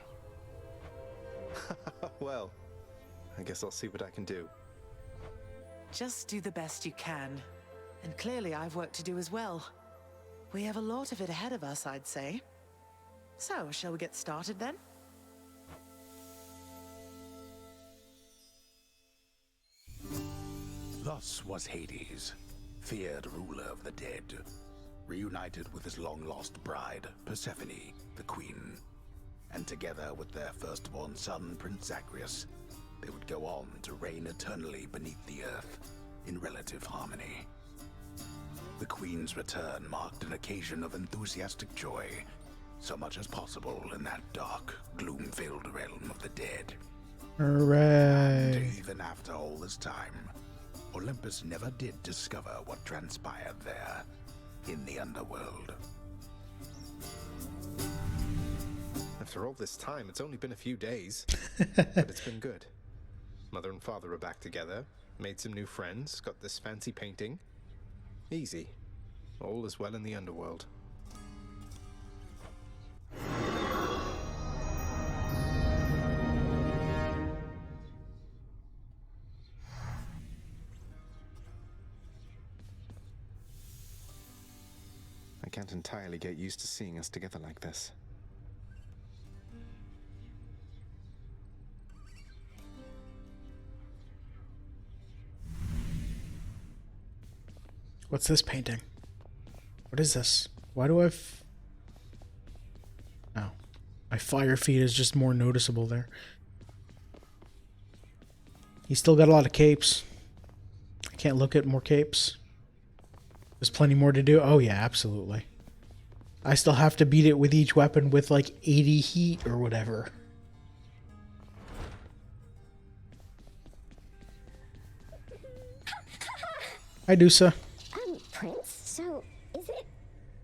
Well, I guess I'll see what I can do. Just do the best you can. And clearly I've work to do as well. We have a lot of it ahead of us, I'd say. So, shall we get started then? Thus was Hades, feared ruler of the dead, reunited with his long-lost bride, Persephone, the queen. And together with their firstborn son, Prince Zagreus, they would go on to reign eternally beneath the earth, in relative harmony. The Queen's return marked an occasion of enthusiastic joy, so much as possible in that dark, gloom-filled realm of the dead. Hooray! And even after all this time, Olympus never did discover what transpired there, in the underworld. After all this time, it's only been a few days. But it's been good. Mother and father are back together, made some new friends, got this fancy painting. Easy. All is well in the underworld. I can't entirely get used to seeing us together like this. What's this painting? What is this? Why do I Oh. My fire feet is just more noticeable there. He's still got a lot of capes. I can't look at more capes. There's plenty more to do. Oh yeah, absolutely. I still have to beat it with each weapon with like 80 heat or whatever. Hi, Dusa. Prince, so is it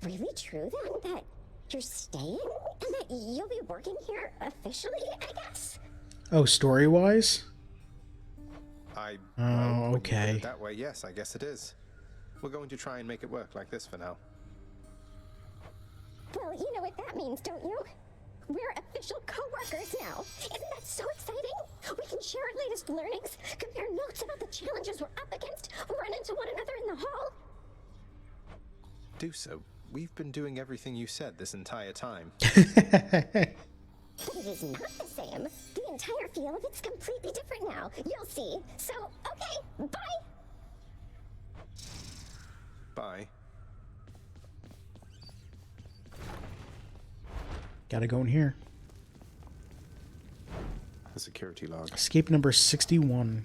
really true then that you're staying and that you'll be working here officially, I guess? Oh, story-wise? When Oh, you put okay. it that way, yes, I guess it is. We're going to try and make it work like this for now. Well, you know what that means, don't you? We're official co-workers now. Isn't that so exciting? We can share our latest learnings, compare notes about the challenges we're up against, run into one another in the hall. Do so. We've been doing everything you said this entire time. But it is not the same. The entire feel of it's completely different now. You'll see. So, okay, bye! Bye. Gotta go in here. The security log. Escape number 61.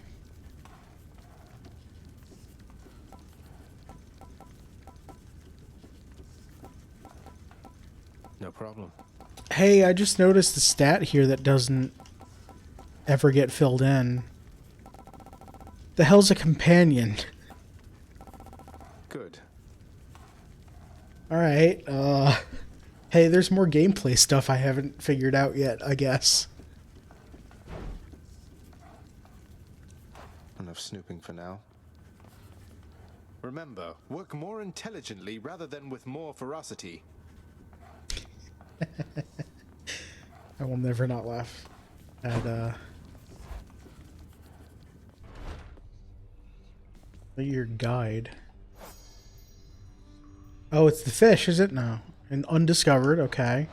No problem. Hey, I just noticed the stat here that doesn't ever get filled in. The hell's a companion? Good. Alright, Hey, there's more gameplay stuff I haven't figured out yet, I guess. Enough snooping for now. Remember, work more intelligently rather than with more ferocity. I will never not laugh at your guide. Oh, it's the fish, is it? No. And undiscovered, okay.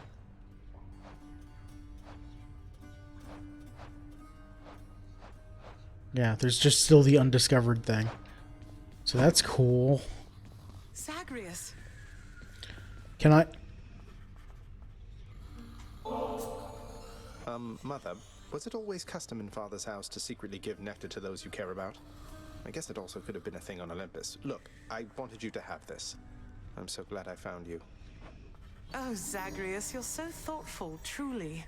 Yeah, there's just still the undiscovered thing. So that's cool. Zagreus. Can I... Mother, was it always custom in Father's house to secretly give nectar to those you care about? I guess it also could have been a thing on Olympus. Look, I wanted you to have this. I'm so glad I found you. Oh, Zagreus, you're so thoughtful, truly.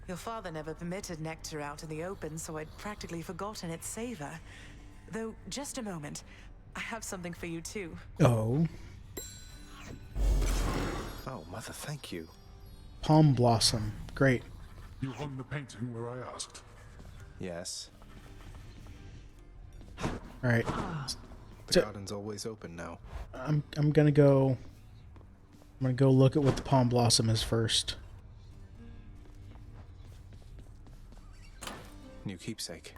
Your father never permitted nectar out in the open, so I'd practically forgotten its savor. Though, just a moment. I have something for you, too. Oh. Oh, Mother, thank you. Palm blossom. Great. You hung the painting where I asked. Yes. Alright. The garden's always open now. I'm gonna go... I'm gonna go look at what the palm blossom is first. New keepsake.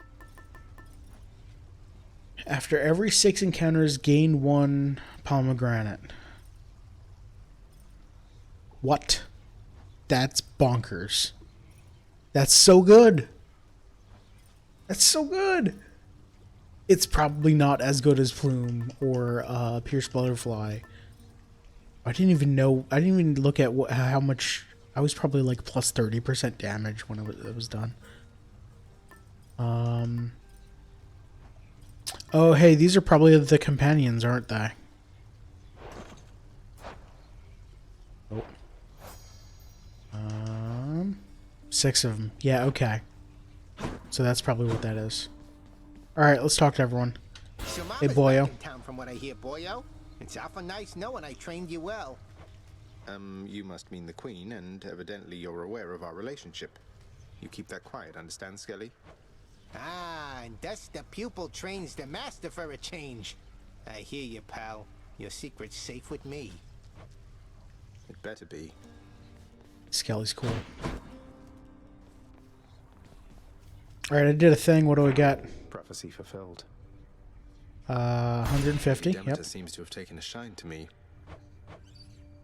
After every 6 encounters, gain 1 pomegranate. What? That's bonkers. That's so good. That's so good. It's probably not as good as Plume or Pierce Butterfly. I didn't even know. I didn't even look at how much. I was probably like plus 30% damage when it was done. Oh, hey, these are probably the companions, aren't they? Oh. 6 of them. Yeah, okay. So that's probably what that is. Alright, let's talk to everyone. So Hey, Mama's boyo. back in town from what I hear, boyo. It's awful nice knowing I trained you well. You must mean the Queen, and evidently you're aware of our relationship. You keep that quiet, understand, Skelly? Ah, and thus the pupil trains the master for a change. I hear you, pal. Your secret's safe with me. It better be. Skelly's cool. Alright, I did a thing. What do we got? Prophecy fulfilled. 150. Demeter Yep. seems to have taken a shine to me.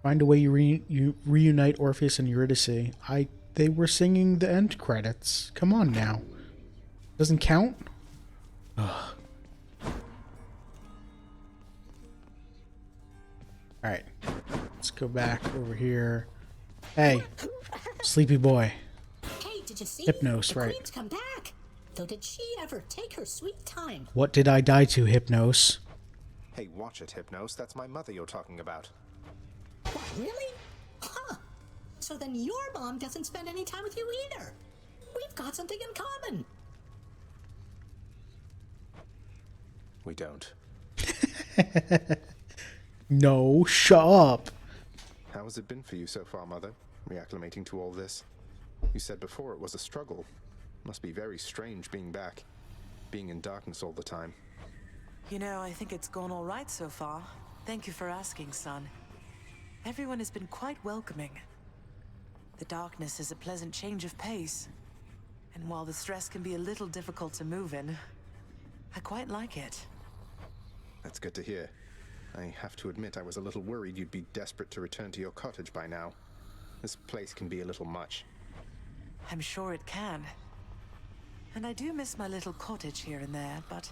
Find a way you reunite Orpheus and Eurydice. They were singing the end credits. Come on now. Doesn't count? Ugh. Alright. Let's go back over here. Hey. Sleepy boy. Hey, did you see? Hypnos, the right. Queen's come back. Though did she ever take her sweet time? What did I die to, Hypnos? Hey, watch it, Hypnos. That's my mother you're talking about. What, really? Huh. So then your mom doesn't spend any time with you either. We've got something in common. We don't. No, shut up. How has it been for you so far, Mother? Reacclimating to all this? You said before it was a struggle. Must be very strange being back. Being in darkness all the time. You know, I think it's gone all right so far. Thank you for asking, son. Everyone has been quite welcoming. The darkness is a pleasant change of pace. And while the stress can be a little difficult to move in, I quite like it. That's good to hear. I have to admit I was a little worried you'd be desperate to return to your cottage by now. This place can be a little much. I'm sure it can. And I do miss my little cottage here and there, but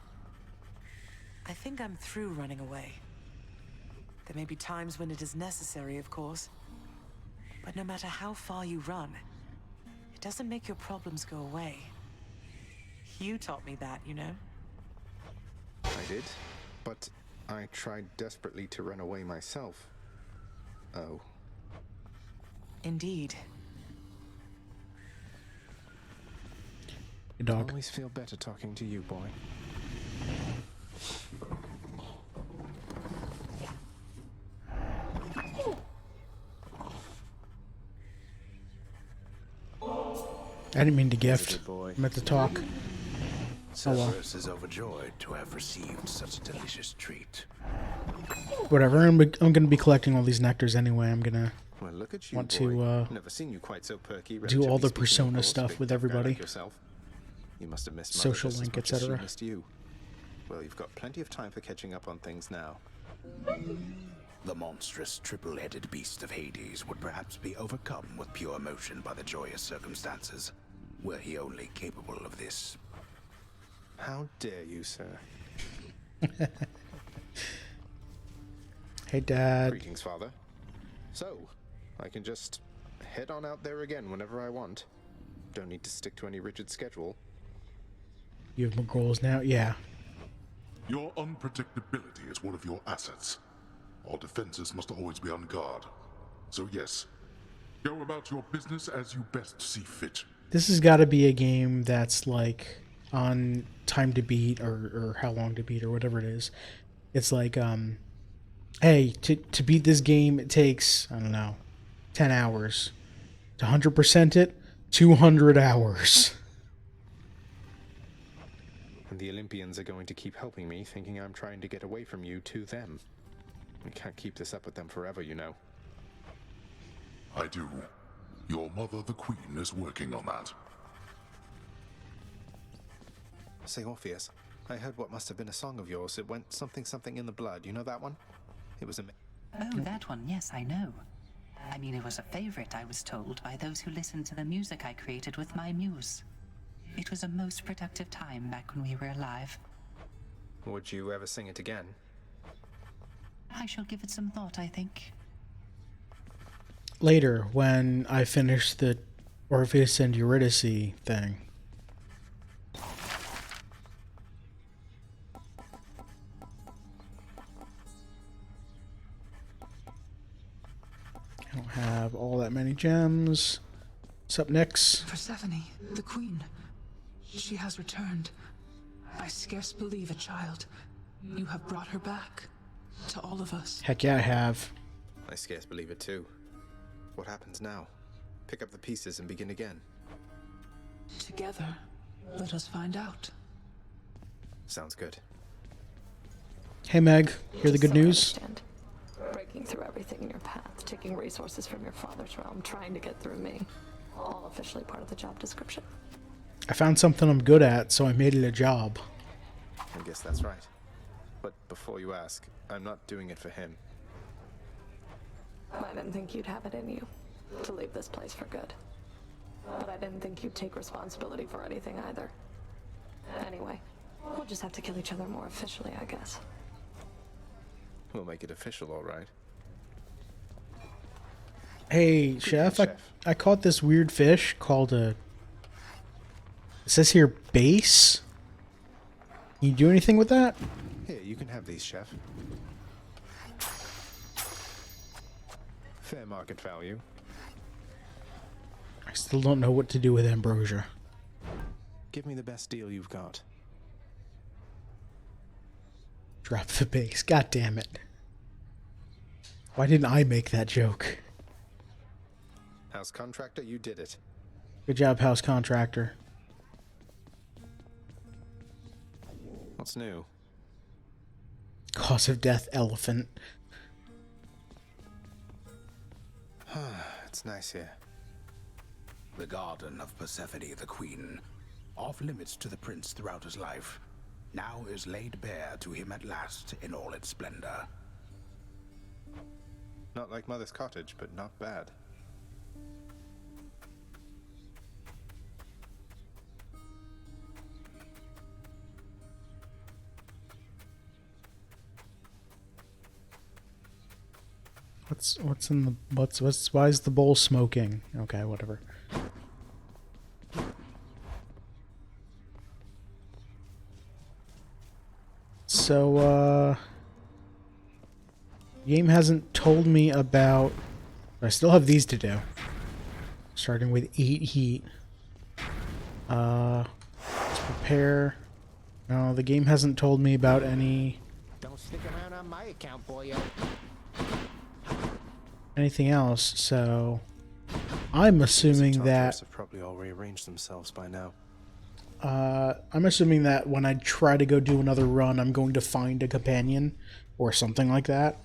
I think I'm through running away. There may be times when it is necessary, of course. But no matter how far you run, it doesn't make your problems go away. You taught me that, you know? I did, but I tried desperately to run away myself. Oh. Indeed. Good dog. I always feel better talking to you, boy. I didn't mean to gift. Good boy. I meant to talk. Oh well. Cerberus is overjoyed to have received such a delicious treat. Whatever. I'm gonna be collecting all these nectars anyway. I'm gonna Well, look at you, want boy. to Never seen you quite so perky. do all the relatively speaking, of Persona course, stuff big with tough guy everybody. like yourself. You must have missed Mother Social just as link, much as she etc. missed you. Well, you've got plenty of time for catching up on things now. The monstrous triple-headed beast of Hades would perhaps be overcome with pure emotion by the joyous circumstances, were he only capable of this. How dare you, sir? Hey, Dad. Greetings, Father. So, I can just head on out there again whenever I want. Don't need to stick to any rigid schedule. You have more goals now? Yeah. Your unpredictability is one of your assets. Our defenses must always be on guard. So yes, go about your business as you best see fit. This has got to be a game that's like on time to beat or how long to beat or whatever it is. It's like, hey, to beat this game, it takes, I don't know, 10 hours. To 100% it, 200 hours. And the Olympians are going to keep helping me, thinking I'm trying to get away from you to them. We can't keep this up with them forever, you know. I do. Your mother, the Queen, is working on that. Say, Orpheus, I heard what must have been a song of yours. It went something something in the blood. You know that one? It was Oh, that one. Yes, I know. I mean, it was a favorite, I was told, by those who listened to the music I created with my muse. It was a most productive time back when we were alive. Would you ever sing it again? I shall give it some thought, I think. Later, when I finish the Orpheus and Eurydice thing. I don't have all that many gems. What's up, Nyx? Persephone, the queen. She has returned. I scarce believe it, child. You have brought her back. To all of us. Heck yeah, I have. I scarce believe it too. What happens now? Pick up the pieces and begin again. Together, let us find out. Sounds good. Hey, Meg. Hear the good news? Understand. Breaking through everything in your path, taking resources from your father's realm, trying to get through me. All officially part of the job description. I found something I'm good at, so I made it a job. I guess that's right. But before you ask, I'm not doing it for him. I didn't think you'd have it in you to leave this place for good. But I didn't think you'd take responsibility for anything either. Anyway, we'll just have to kill each other more officially, I guess. We'll make it official, all right. Hey, Chef, I caught this weird fish called a... It says here, base? Can you do anything with that? Here, you can have these, Chef. Fair market value. I still don't know what to do with ambrosia. Give me the best deal you've got. Drop the base. God damn it. Why didn't I make that joke? House contractor, you did it. Good job, house contractor. What's new? Cause of death, elephant. It's nice here. The garden of Persephone the Queen, off limits to the prince throughout his life, now is laid bare to him at last in all its splendor. Not like Mother's cottage, but not bad. What's in the why is the bowl smoking? Okay, whatever. So game hasn't told me about... I still have these to do. Starting with 8 heat. Let's prepare. No, the game hasn't told me about any... Don't stick around on my account, boyo. anything else, so I'm assuming Tartarus that have probably all rearranged themselves by now. I'm assuming that when I try to go do another run, I'm going to find a companion or something like that.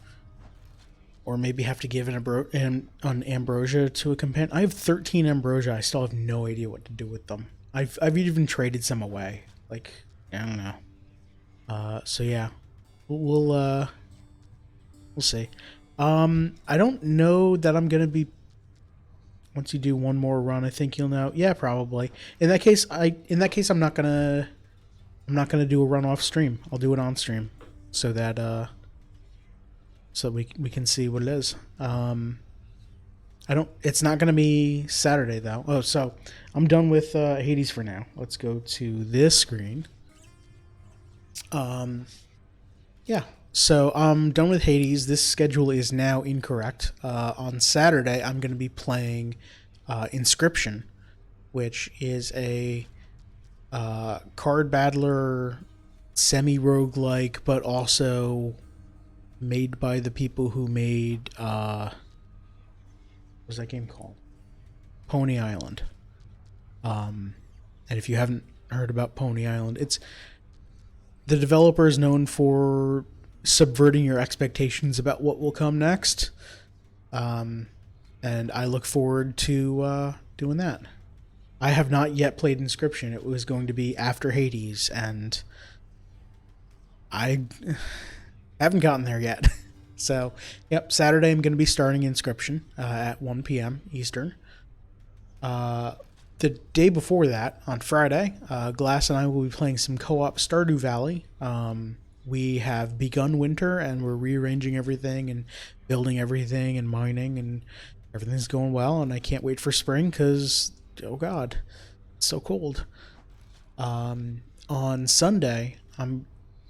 Or maybe have to give an ambrosia to a companion. I have 13 ambrosia. I still have no idea what to do with them. I've even traded some away. Like, I don't know. So yeah, we'll see. I don't know that I'm gonna be. Once you do one more run, I think you'll know. Yeah, probably. In that case, I'm not gonna do a run off stream. I'll do it on stream, so that we can see what it is. It's not gonna be Saturday though. Oh, so I'm done with Hades for now. Let's go to this screen. Yeah. So I'm done with Hades. This schedule is now incorrect. On Saturday, I'm going to be playing Inscription, which is a card battler, semi-roguelike, but also made by the people who made... what was that game called? Pony Island. And if you haven't heard about Pony Island, it's... The developer is known for subverting your expectations about what will come next. And I look forward to doing that. I have not yet played Inscription. It was going to be after Hades, and I haven't gotten there yet. So, yep, Saturday I'm going to be starting Inscription at 1 p.m. Eastern. The day before that, on Friday, Glass and I will be playing some co-op Stardew Valley. We have begun winter, and we're rearranging everything and building everything and mining, and everything's going well, and I can't wait for spring because, oh god, it's so cold. On Sunday,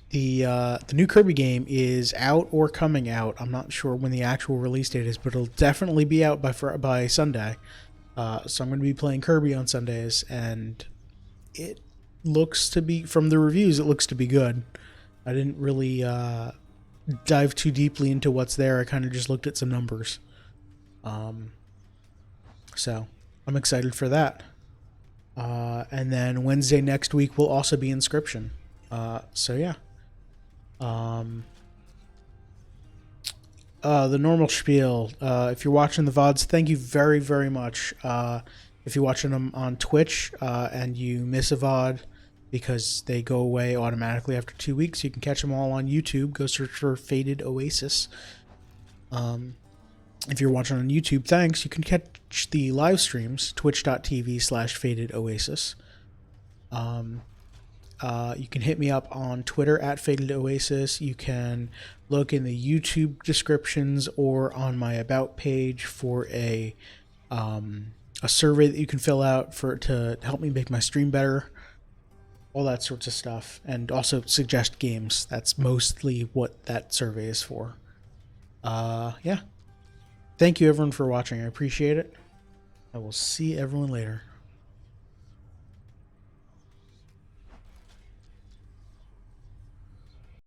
the new Kirby game is out or coming out. I'm not sure when the actual release date is, but it'll definitely be out by Sunday. So I'm going to be playing Kirby on Sundays, and it looks to be, from the reviews, it looks to be good. I didn't really dive too deeply into what's there. I kind of just looked at some numbers. So I'm excited for that. And then Wednesday next week will also be Inscription. So yeah. The normal spiel. If you're watching the VODs, thank you very, very much. If you're watching them on Twitch and you miss a VOD because they go away automatically after 2 weeks, you can catch them all on YouTube. Go search for Faded Oasis. If you're watching on YouTube, thanks. You can catch the live streams, twitch.tv/FadedOasis. You can hit me up on Twitter at Faded Oasis. You can look in the YouTube descriptions or on my About page for a survey that you can fill out to help me make my stream better. All that sorts of stuff. And also suggest games. That's mostly what that survey is for. Yeah. Thank you everyone for watching. I appreciate it. I will see everyone later.